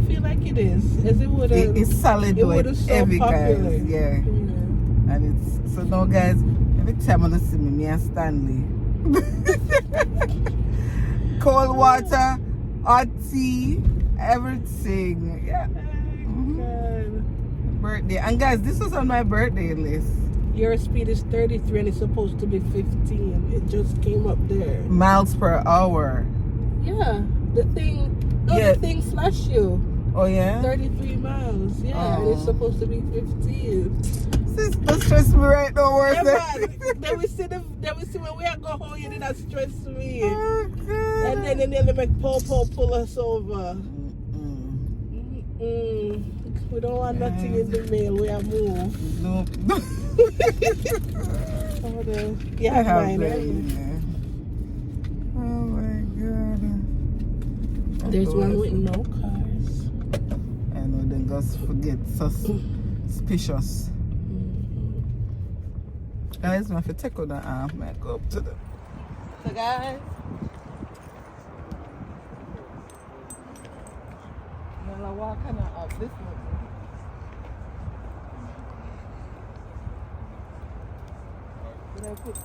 Feel like it is. As it would have. It's solid though, it's so heavy popular. guys. Yeah. And it's so now guys, every time you see me and Stanley. Cold water, hot tea, everything. Yeah. Birthday. And guys, this was on my birthday list. Your speed is 33 and it's supposed to be 15. It just came up there. Miles per hour. Yeah. The thing flashed you. Oh yeah? 33 miles. Yeah. And it's supposed to be 15. This don't stress me right now, worse. Yeah, man. Then we see when we are go home, you did not stress me. Oh, God. And then they make Popo pull us over. We don't want nothing in the mail. We are moved. Nope. Yeah, I have mine, that right? in there. Oh my God. There's one with no cars. I know, then just forget. Suspicious. Guys, I have to take out the arm. I go up to them. So guys, I'll walk kind of up this way. Did I put the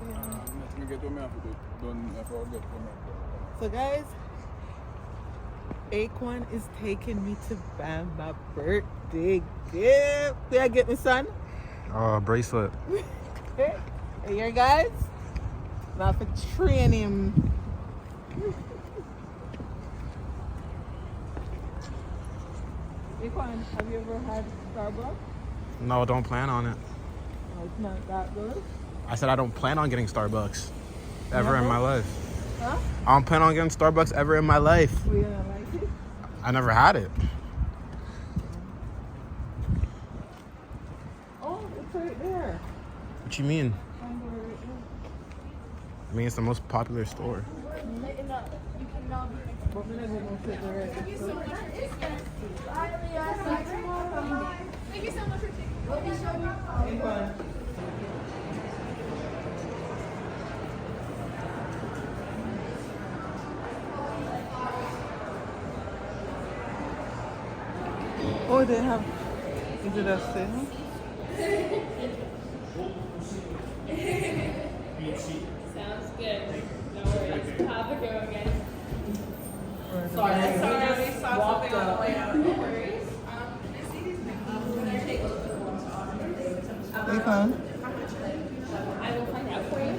So guys, Aquan is taking me to buy my birthday gift. Did I get my son? Bracelet. Hey, here guys. Now for train him. Aquan, have you ever had Starbucks? No, don't plan on it. No, it's not that good. I said I don't plan on getting Starbucks ever in Never? my life. Huh? I don't plan on getting Starbucks ever in my life. We don't like it. I never had it. Oh, it's right there. What you mean? Find it right there. I mean, it's the most popular store. But we're not gonna sit there right there. Thank you so much for taking Aquan. Oh, they have. Is it a sale? Sounds good. No worries. Have a good one, guys. Sorry, Sorry, we saw something on the way out. No worries. Aquan. I will find out for you.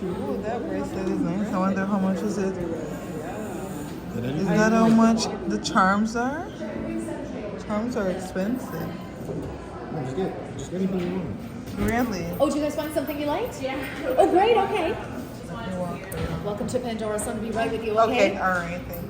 Oh, that bracelet is nice. I wonder how much is it? Is that how much the charms are? Charms are expensive. Just get anything you want. Really? Oh, do you guys find something you liked? Yeah. Oh, great. Okay. Welcome to Pandora. So to be right with you. Okay, all right, thank you.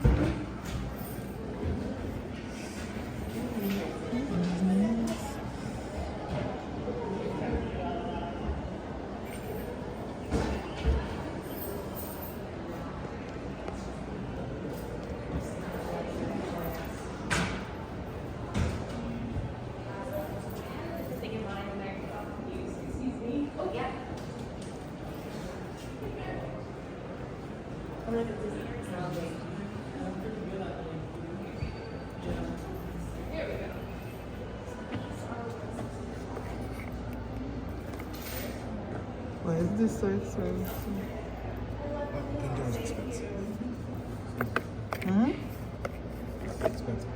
Why is this so expensive? Pandora's expensive. Hmm? Expensive.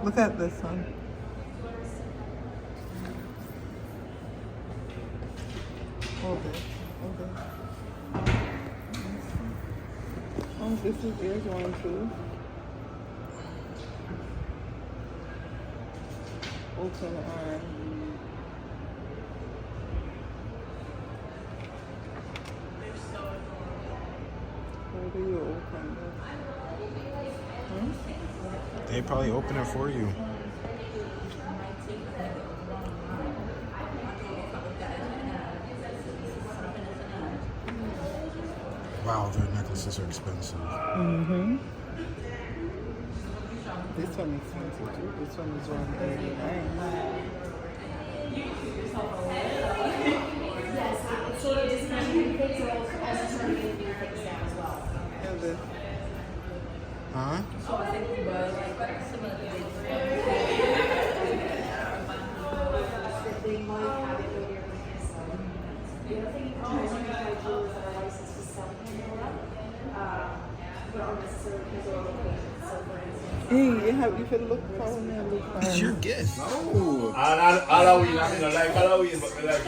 Look at this one. Hold it. Hold it. Oh, this is yours one too. Open arm. Where do you open this? They probably open it for you. Wow, their necklaces are expensive. Mm-hmm. This one is expensive too. This one is $189. And this. Huh? Hey, you can look for me and look for It's your gift. Halloween, I mean, I like Halloween, but I like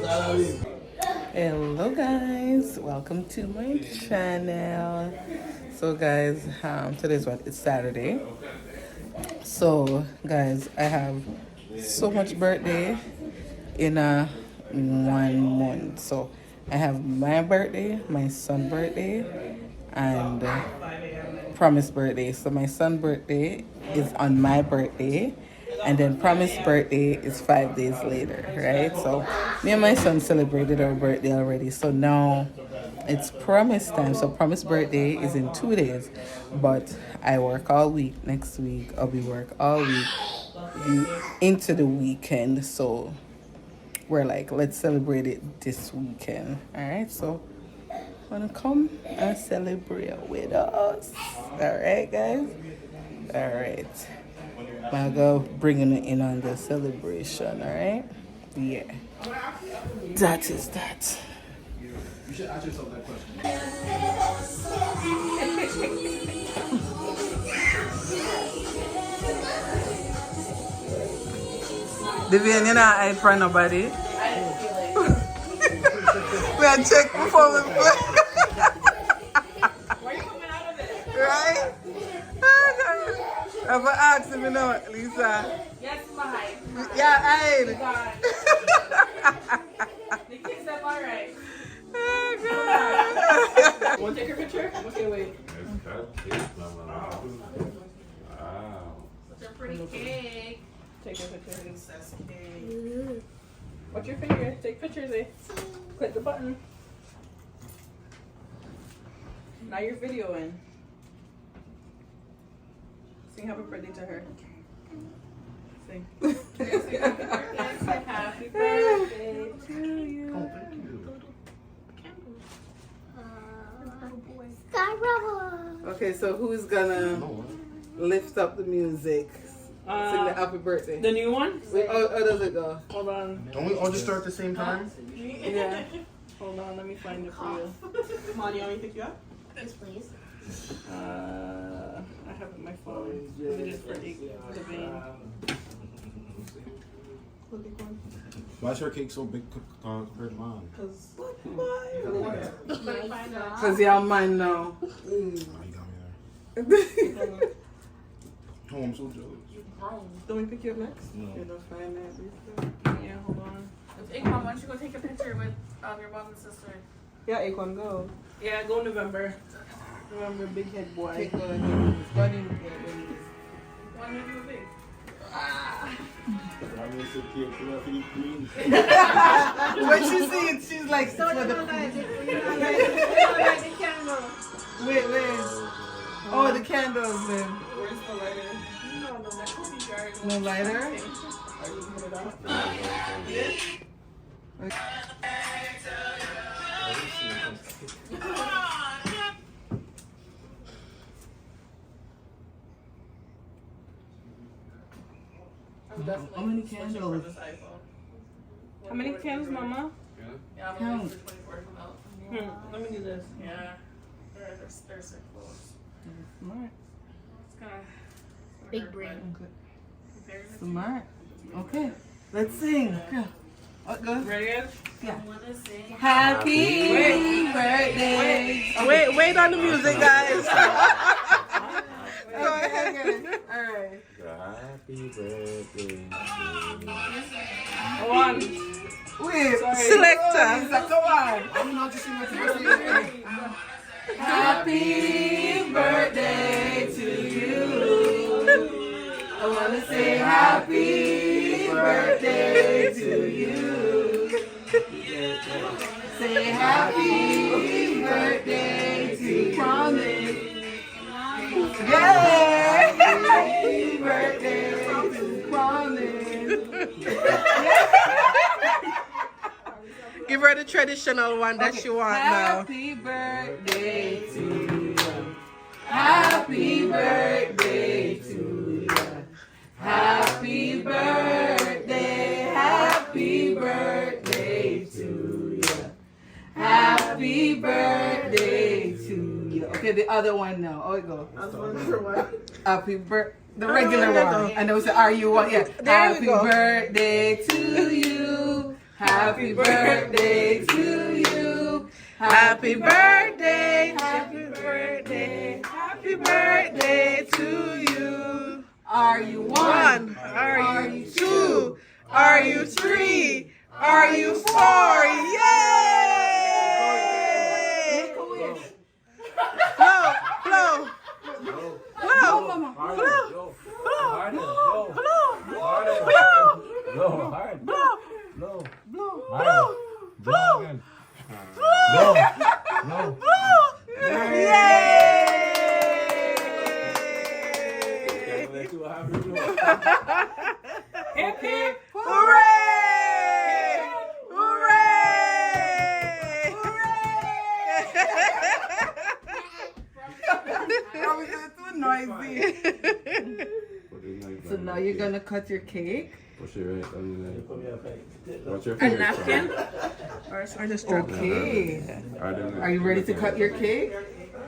Halloween. Hello guys, welcome to my channel. So guys, today's what? It's Saturday. So guys, I have so much birthday in 1 month. So I have my birthday, my son's birthday, and Promise birthday. So my son's birthday is on my birthday, and then Promise birthday is 5 days later, right? So me and my son celebrated our birthday already. So now it's Promise time. So Promise birthday is in 2 days, but I work all week. Next week I'll be work all week into the weekend. So we're like, let's celebrate it this weekend. All right, so wanna come and celebrate with us? All right, guys. All right. I'll go bringing it in on the celebration. All right. Yeah. That is that. You should ask yourself that question. Vivian, you're not hide for nobody. We had check before we play. Why are you coming out of it? Right? I've asked him, you know, Lisa. Yes, my. Yeah, hide. God. The kids are alright. Want to take a picture? Okay, wait. Wow. Such a pretty cake. Take a picture. Princess cake. What's your finger? Take pictures, eh? Click the button. Now you're videoing. Sing happy birthday to her. Sing. Happy birthday to you. Oh, thank you. Sky Bravo. Okay, so who's gonna lift up the music? Sing the happy birthday. The new one? Wait, how does it go? Hold on. Don't we all just start at the same time? Yeah. Hold on, let me find it for you. Come on, you want me to pick you up? Yes, please. I have it on my phone. Is it just for the vein? Why is her cake so big compared to mine? Because Cause y'all mine now. Oh, you got me there. Oh, I'm so jealous. don't we pick you up next? No. You're gonna find that, Lisa. Yeah, hold on. Hey, Mom, why don't you go take a picture with your mom and sister? Yeah, Akon, go. Yeah, go November. November, big head boy. Take go and One with you, big. when she see it, she's like, So for you the know that the candle. wait. Oh, the candles, man. Where's the lighter? No, that cookie jar. No lighter? Are you put it out? How many candles? How many candles, Mama? Yeah, I'm Count. waiting for 24 to come out. Let me do this. Yeah. They're so close. Smart. It's gonna Big hurt, brain. but compared to- Smart. Okay, let's sing. What goes? Ready, guys? I wanna sing. Happy birthday. Wait on the music, guys. Go ahead, guys. All right. Happy birthday. One. Wait. Selector. Lisa, come on. I'm not just singing happy birthday. Happy birthday to you. I want to say happy birthday to you. Say happy birthday to Promise. Yeah. Happy birthday to Promise. Give her the traditional one that she wants now. Happy birthday to you. Happy birthday to you. Happy birthday. Happy birthday to you. Happy birthday to you. Okay, the other one now. Oh, it go. Happy birthday. The regular one. And then we say, are you one? Yeah. Happy birthday to you. Happy birthday to you. Happy birthday. Happy birthday. Happy birthday to you. Are you one? Are you two? Are you three? Are you four? Yay! Blow, blow. Blow, mama. Blow. Hip hip hooray! So now you're gonna cut your cake. Push it right on the What's your A favorite napkin? song? Or just Okay. Are you ready to cut your cake?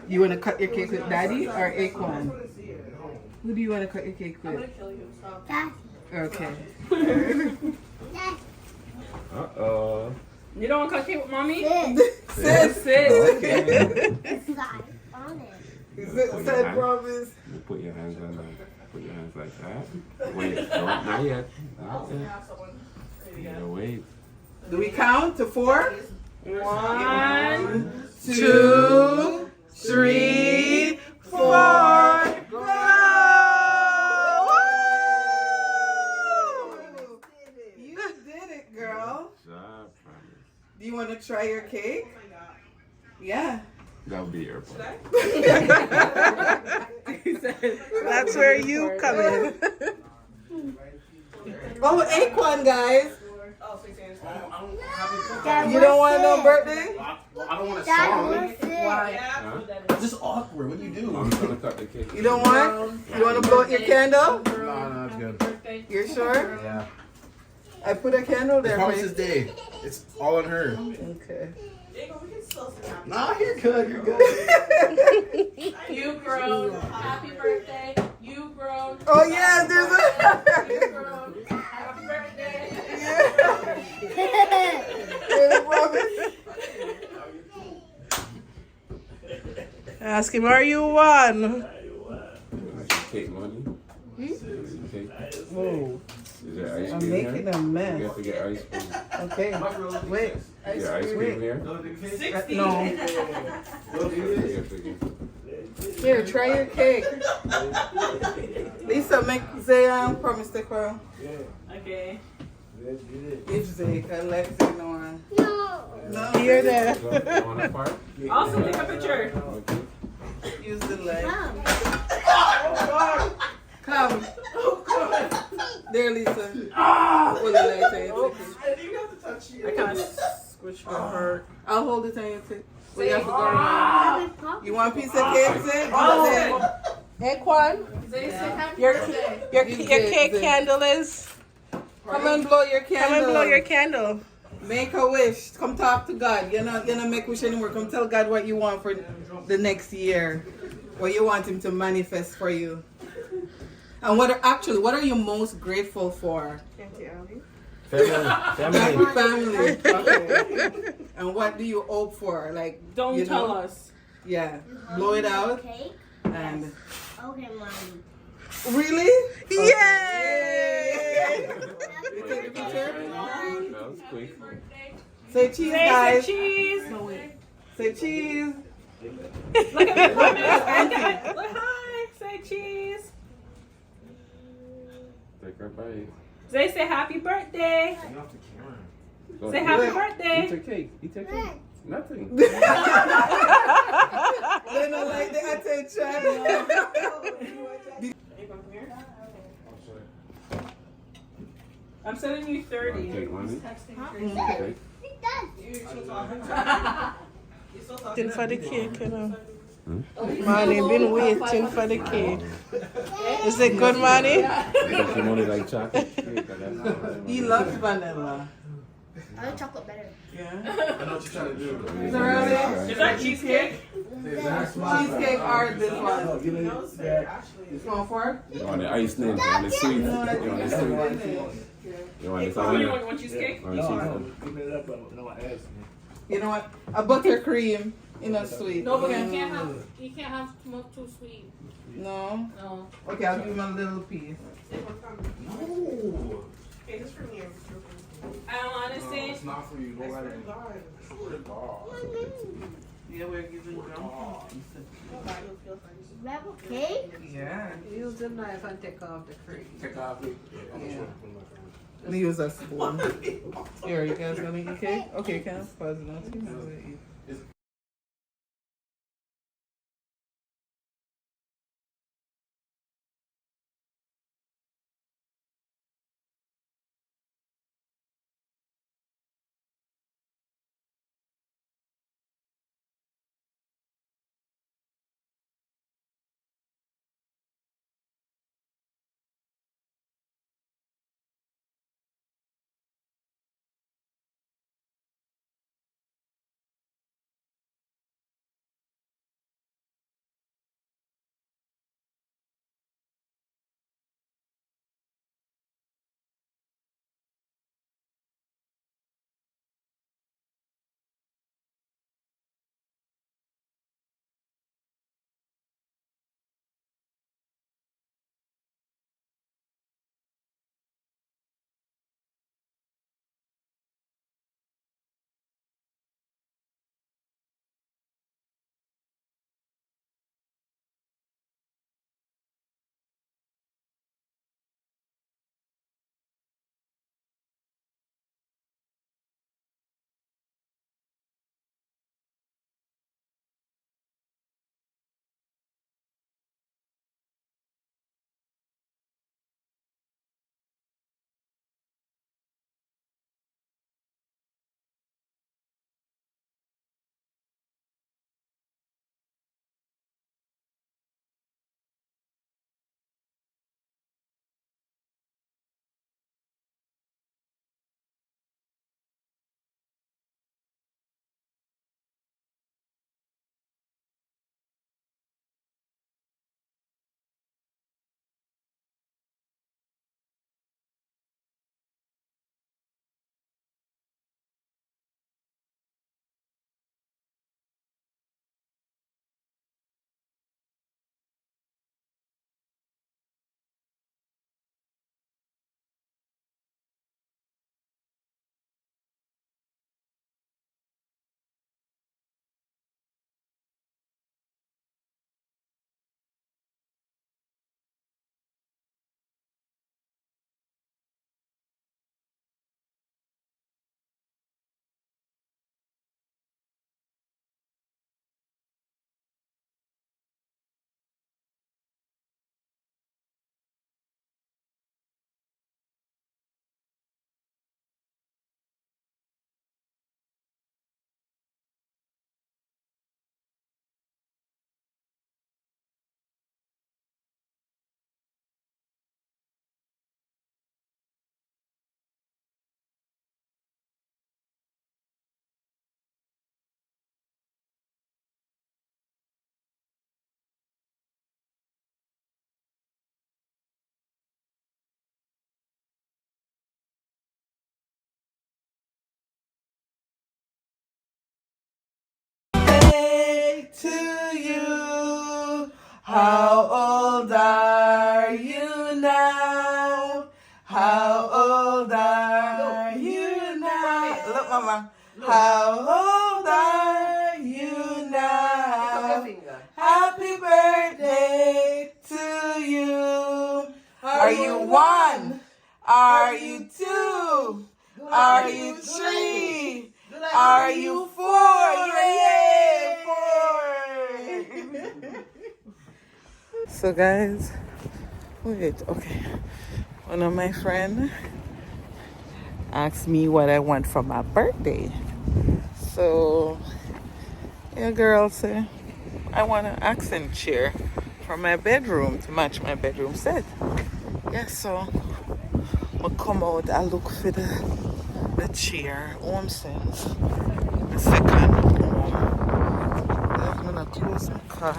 You wanna cut your cake with Daddy or Aquan? Who do you wanna cut your cake with? Daddy. Okay. Daddy. Uh-oh. You don't want to cut cake with mommy? Sis. Sit. Slide on it. Said promise. You put your hands on that. Put your hands like that. Wait, don't, not yet. Not yet. Wait. Do we count to 4? 1, 2, 3, 4. You did it, girl. Good job, promise. Do you want to try your cake? Yeah. That'll be your fault. That's where you come in. Oh, Aquan, guys. Dad, You don't want what's no it? birthday? I don't want a Dad, song. what's it? Huh? It's just awkward. What do you do? I'm gonna cut the cake. You don't want? You want to blow out your candle? No, it's good. You're sure? Yeah. I put a candle It's there. Promise's day. It's all on her. Okay. Nah, you're good. You're good. You grown. Happy birthday. You grown. Oh yeah, there's You a. grown. Happy birthday. Ask him, are you one? Cake money. Cake. Whoa. Is there ice I'm cream making here? a You mess. have to get ice cream. Okay. Wait. Is there ice cream here? No. Yes, Here, try your cake. Lisa, make Zay promise to her. Okay. If Zay, let Zay know. No. No. Here, there. You want a part? Also, take a picture. Okay. Use the leg. Mom. Come. There, Lisa. Pull the light and I can't squish my heart. I'll hold it and you take. Well, you have to go around. You want a piece of cake, Zay? Aquan, Zay, say happy your birthday. your cake candle is. Come and blow your candle. Come and blow your candle. Make a wish. Come talk to God. You're not make wish anymore. Come tell God what you want for the next year. What you want Him to manifest for you. And what are you most grateful for? Family. Family. Okay. And what do you hope for? Like, Don't you tell know? us. Yeah. Blow it out. Cake? And Okay, Mommy. really? Yay! You take the picture? That was quick. Say cheese, Say guys. cheese. Say cheese. Look at me. Look, hi. Say cheese. Take her bite. Zay, say happy birthday. Go Say ahead. happy Eat birthday. your cake. Eat your cake. Nothing. They don't like the attention. I'm sending you 30. Cake money. Okay. Waiting for the cake, you know. Manny been waiting for the cake. Is it good, Manny? Because you only like chocolate cake. He loves vanilla. I like chocolate better. Yeah. I know what you're trying to do. Is it really? Is that cheesecake? Cheesecake or this one? This one for? You want the ice nib? You want the sweet? You want the sweet? You want the Oh, you sweet? want cheesecake? You want the cheesecake? You know what? A buttercream in a sweet. No, but Yeah. you can't have too sweet. No? No. Okay, I'll give him a little piece. Okay, this for me. I honestly. It's not for you. Go right ahead. Yeah, we're giving them. Rebel cake? Yeah. Use the knife and take off the cream. Take off it. Use a spoon. Here, you guys gonna eat cake? Okay, can I pause it now? How old are you now? How old are you now? Look, Mama. How old are you now? Happy birthday to you. Are you 1? Are you 2? Are you 3? Are you 4? Yay! 4! So guys, wait, okay. One of my friends asked me what I want for my birthday. So, yeah, girl said, I want an accent chair for my bedroom to match my bedroom set. Yeah, so I come out, I look for the chair, home sense, the second home. I'm gonna close my car.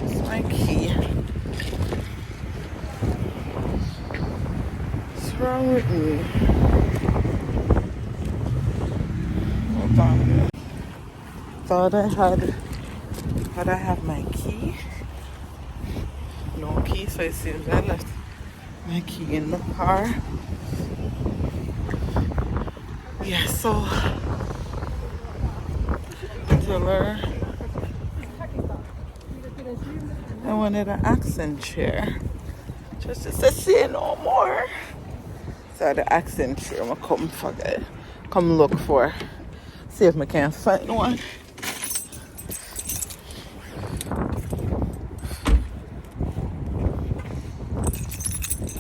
It's my key. What's wrong with me? Hold on. Thought I have my key. No key, so it seems I left my key in the car. Yeah, so I told her I wanted an accent chair. Just to say no more. So the accent chair I'm gonna come look for. See if I can find one.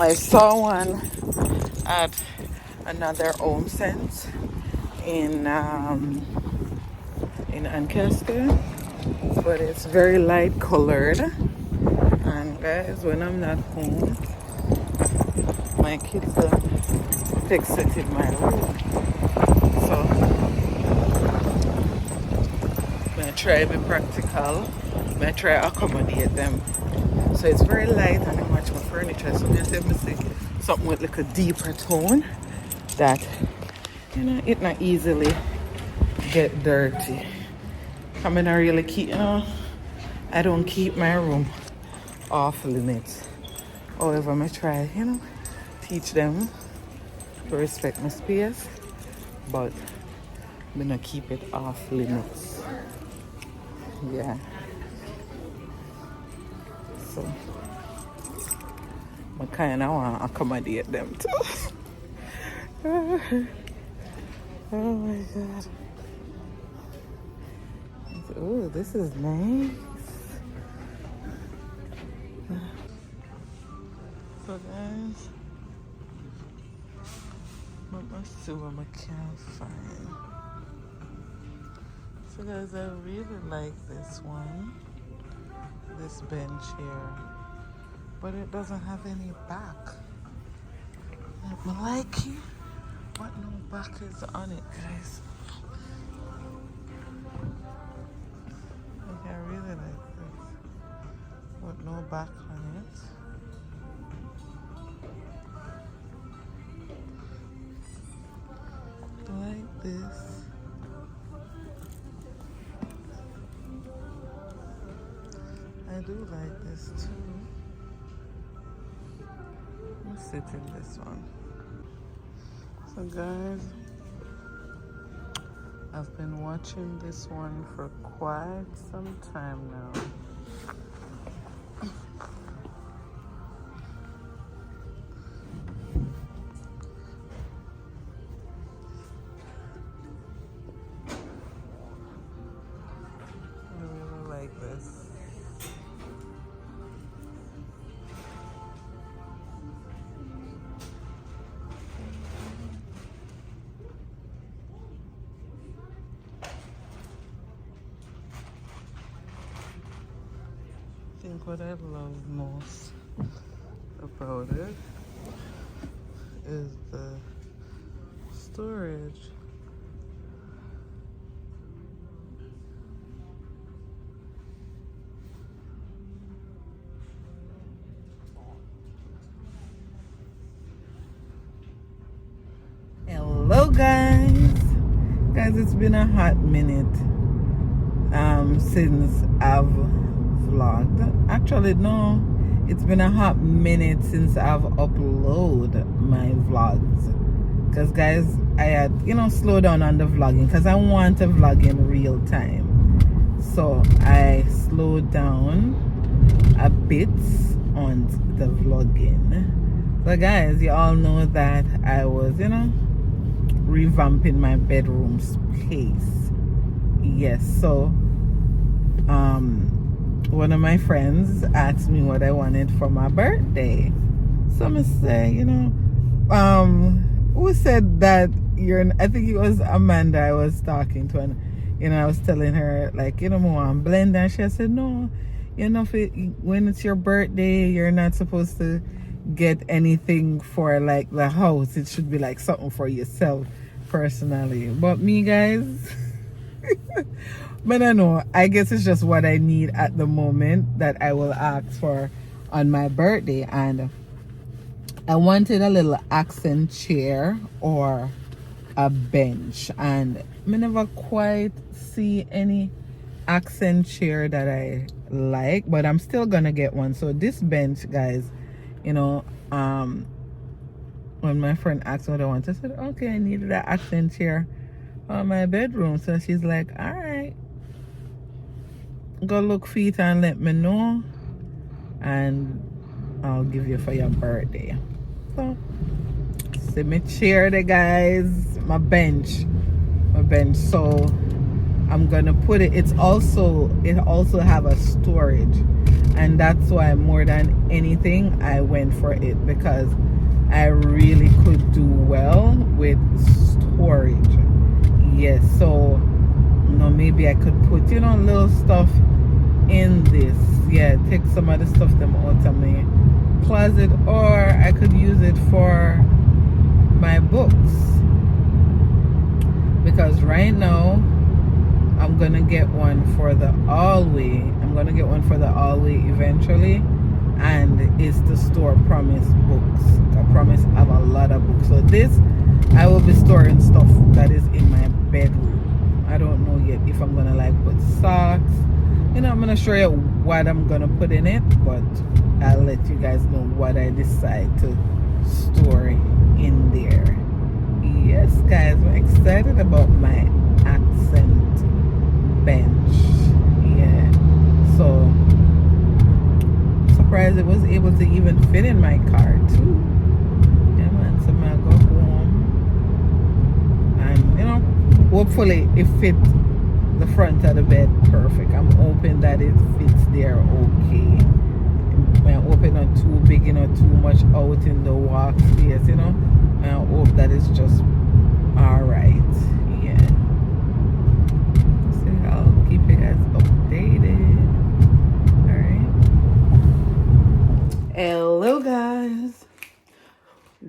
I saw one at another home sense in Ancaster, but it's very light colored. And guys, when I'm not home, my kids fix it in my room. So I'm gonna try to be practical. I'm gonna try to accommodate them. So it's very light and I match my furniture. So I said, something with like a deeper tone that, you know, it not easily get dirty. I mean, I really keep, you know, I don't keep my room off limits. However, I try, you know, teach them to respect my space, but I'm gonna keep it off limits. Yeah. So I kind of want to accommodate them too. Oh my god. Oh, this is nice. So guys, let's see what I can find. So guys, I really like this one. This bench here. But it doesn't have any back. I like it, but no back is on it, guys. Like, I really like this, but no back on it. I like this. I do like this too. Let's sit in this one. So guys, I've been watching this one for quite some time now. I really like this. I think what I love most about it is the storage. Hello guys, Guys, it's been a hot minute since I've vlogged. Actually, no, it's been a hot minute since I've uploaded my vlogs. Because, guys, I had, slow down on the vlogging because I want to vlog in real time. So I slowed down a bit on the vlogging. So, guys, you all know that I was, revamping my bedroom space. Yes, so one of my friends asked me what I wanted for my birthday. So I'm say, who said that I think it was Amanda I was talking to, and I was telling her like, I want blend, and she said no, when it's your birthday you're not supposed to get anything for like the house. It should be like something for yourself personally. But me, guys, but I know, I guess it's just what I need at the moment that I will ask for on my birthday. And I wanted a little accent chair or a bench, and I never quite see any accent chair that I like, but I'm still gonna get one. So this bench, guys, when my friend asked what I wanted, I said, okay, I needed an accent chair on my bedroom. So she's like, all right, go look for it and let me know, and I'll give you for your birthday. So see my chair there, guys, my bench. So I'm gonna put it, it also have a storage, and that's why more than anything I went for it, because I really could do well with storage. Yes, so maybe I could put little stuff in this. Yeah, take some of the stuff them out of my closet, or I could use it for my books, because right now I'm gonna get one for the hallway. Eventually, and it's to store Promise books. I Promise have a lot of books. So this, I will be storing stuff that is in my bedroom. I don't know yet if I'm gonna like put socks. I'm gonna show you what I'm gonna put in it, but I'll let you guys know what I decide to store in there. Yes, guys, I'm excited about my accent bench. Yeah, so surprised it was able to even fit in my car too. Yeah, man, so I'll go home and hopefully it fits the front of the bed perfect. I'm hoping that it fits there okay. I'm hoping not too big, too much out in the walk space, I hope that it's just alright. Yeah, so I'll keep you guys updated. Hello, guys,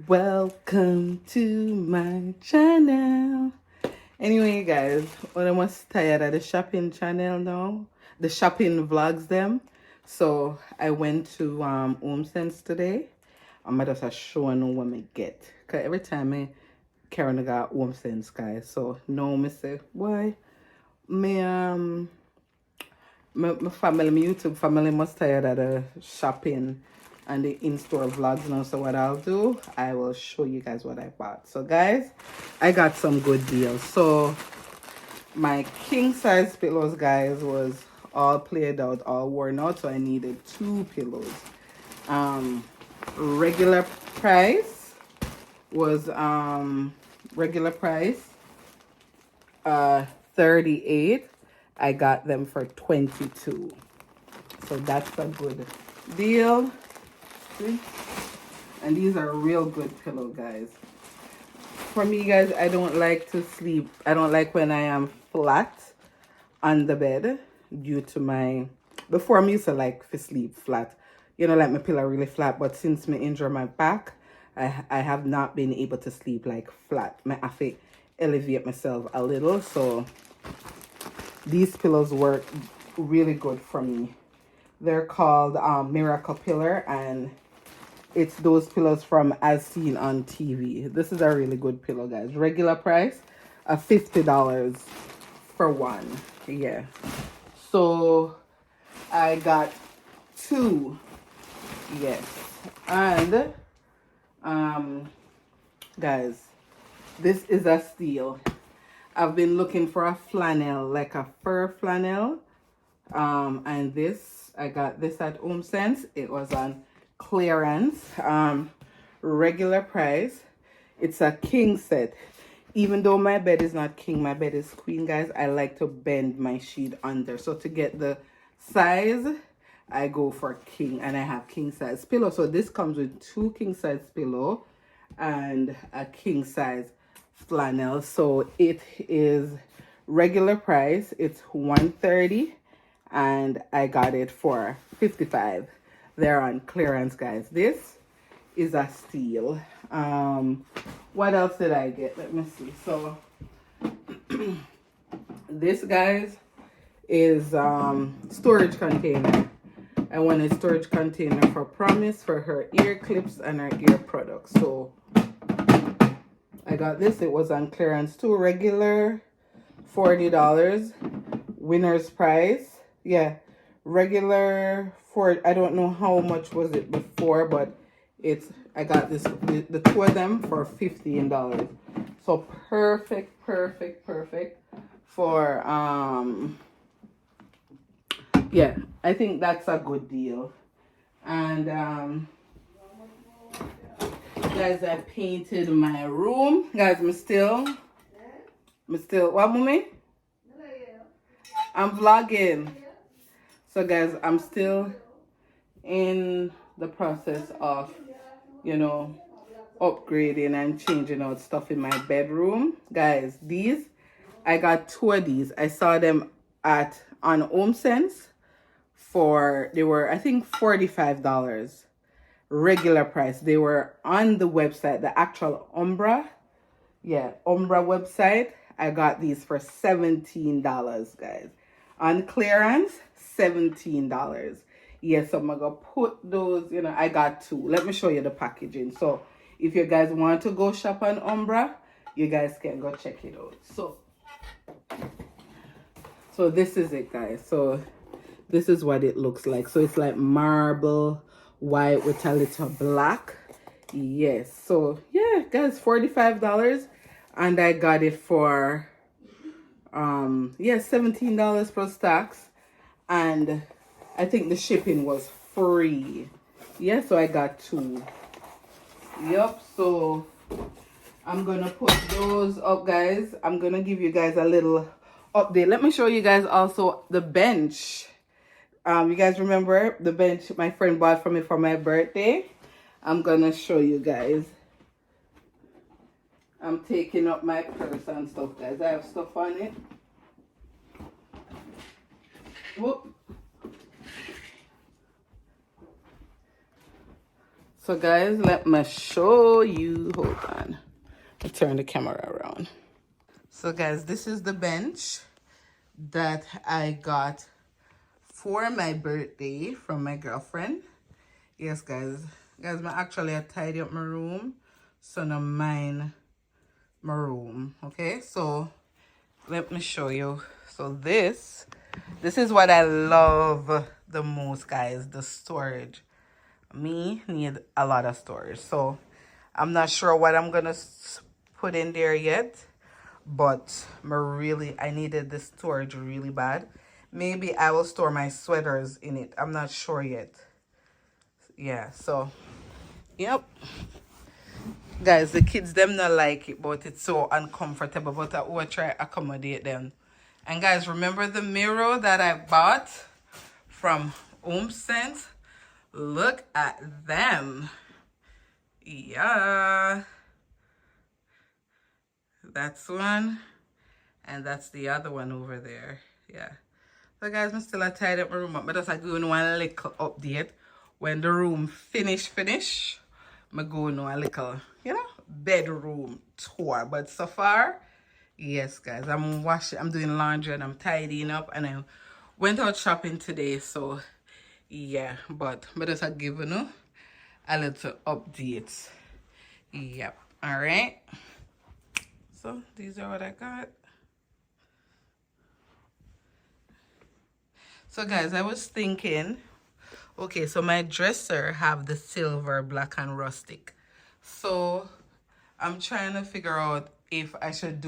welcome to my channel. Anyway, guys, I'm almost tired of the shopping channel now, the shopping vlogs them. So I went to Home Sense today. I'm just showing what I get, because every time I carry got Home Sense, guys. So now I say, why my family, my YouTube family must tired of the shopping and the in-store vlogs now. So what I'll do, I will show you guys what I bought. So guys, I got some good deals. So my king size pillows, guys, was all played out, all worn out, so I needed 2 pillows. Regular price was 38. I got them for 22, so that's a good deal. See? And these are real good pillow, guys. For me, guys, I don't like to sleep, I don't like when I am flat on the bed, due to my, before I used to like to sleep flat, like my pillow really flat, but since me injure my back, I have not been able to sleep like flat. I have to elevate myself a little. So these pillows work really good for me. They're called Miracle Pillar, and it's those pillows from As Seen on TV. This is a really good pillow, guys. Regular price $50 for one. Yeah. So I got 2. Yes. And guys, this is a steal. I've been looking for a flannel, like a fur flannel. And this, I got this at HomeSense. It was on clearance. Regular price. It's a king set. Even though my bed is not king, my bed is queen, guys, I like to bend my sheet under. So to get the size, I go for king, and I have king size pillow. So this comes with 2 king size pillow and a king size flannel. So it is regular price. It's $130, and I got it for $55. They're on clearance, guys. This is a steal. What else did I get? Let me see. So this, guys, is storage container. I want a storage container for Promise, for her ear clips and her ear products. So I got this. It was on clearance too. Regular $40. Winner's price. Yeah. Regular I don't know how much was it before, but I got this, the 2 of them for $15. So perfect for yeah, I think that's a good deal. And guys, I painted my room. Guys, I'm still what, mommy? I'm vlogging. So guys, I'm still in the process of, you know, upgrading and changing out stuff in my bedroom. Guys, these, I got 2 of these. I saw them on HomeSense they were, I think, $45 regular price. They were on the website, the actual Umbra website. I got these for $17, guys. On clearance, $17. Yes, I'm gonna put those, you know, I got 2. Let me show you the packaging. So if you guys want to go shop on Umbra, you guys can go check it out. So this is it, guys. So this is what it looks like. So it's like marble white with a little black. Yes. So yeah, guys, $45, and I got it for $17 plus tax, and I think the shipping was free. Yeah, so I got 2. Yep. So I'm gonna put those up, guys. I'm gonna give you guys a little update. Let me show you guys also the bench. You guys remember the bench my friend bought for me for my birthday? I'm gonna show you guys. I'm taking up my purse and stuff, guys. I have stuff on it. Whoop. So guys, let me show you. Hold on. I'll turn the camera around. So guys, this is the bench that I got for my birthday from my girlfriend. Yes, guys. Guys, I tidy up my room. So now mine my room. Okay, so let me show you. So this is what I love the most, guys. The storage. Me need a lot of storage. So I'm not sure what I'm gonna put in there yet, but I needed this storage really bad. Maybe I will store my sweaters in it. I'm not sure yet. Yeah, so yep, guys, the kids them not like it, but it's so uncomfortable, but I will try accommodate them. And guys, remember the mirror that I bought from HomeSense? Look at them. Yeah, that's one, and that's the other one over there. Yeah. So guys, I'm still tied up my room up. But just doing one little update. When the room finish, I'm going on a little, you know, bedroom tour. But so far, yes, guys, I'm doing laundry and I'm tidying up, and I went out shopping today. So yeah, but just giving you a little update. Yep. All right. So these are what I got. So guys, I was thinking, okay, so my dresser have the silver, black, and rustic. So I'm trying to figure out if I should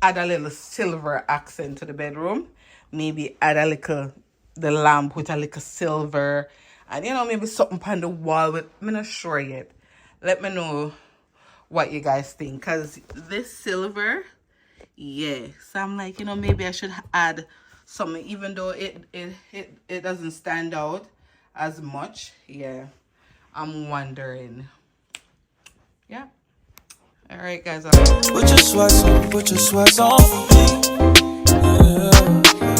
add a little silver accent to the bedroom. Maybe add the lamp with a little silver. And maybe something on the wall with, I'm not sure yet. Let me know what you guys think. Because this silver, yeah. So I'm like, maybe I should add something, even though it doesn't stand out as much. Yeah. I'm wondering. Yeah. All right, guys. Put your sweats on for me. Yeah.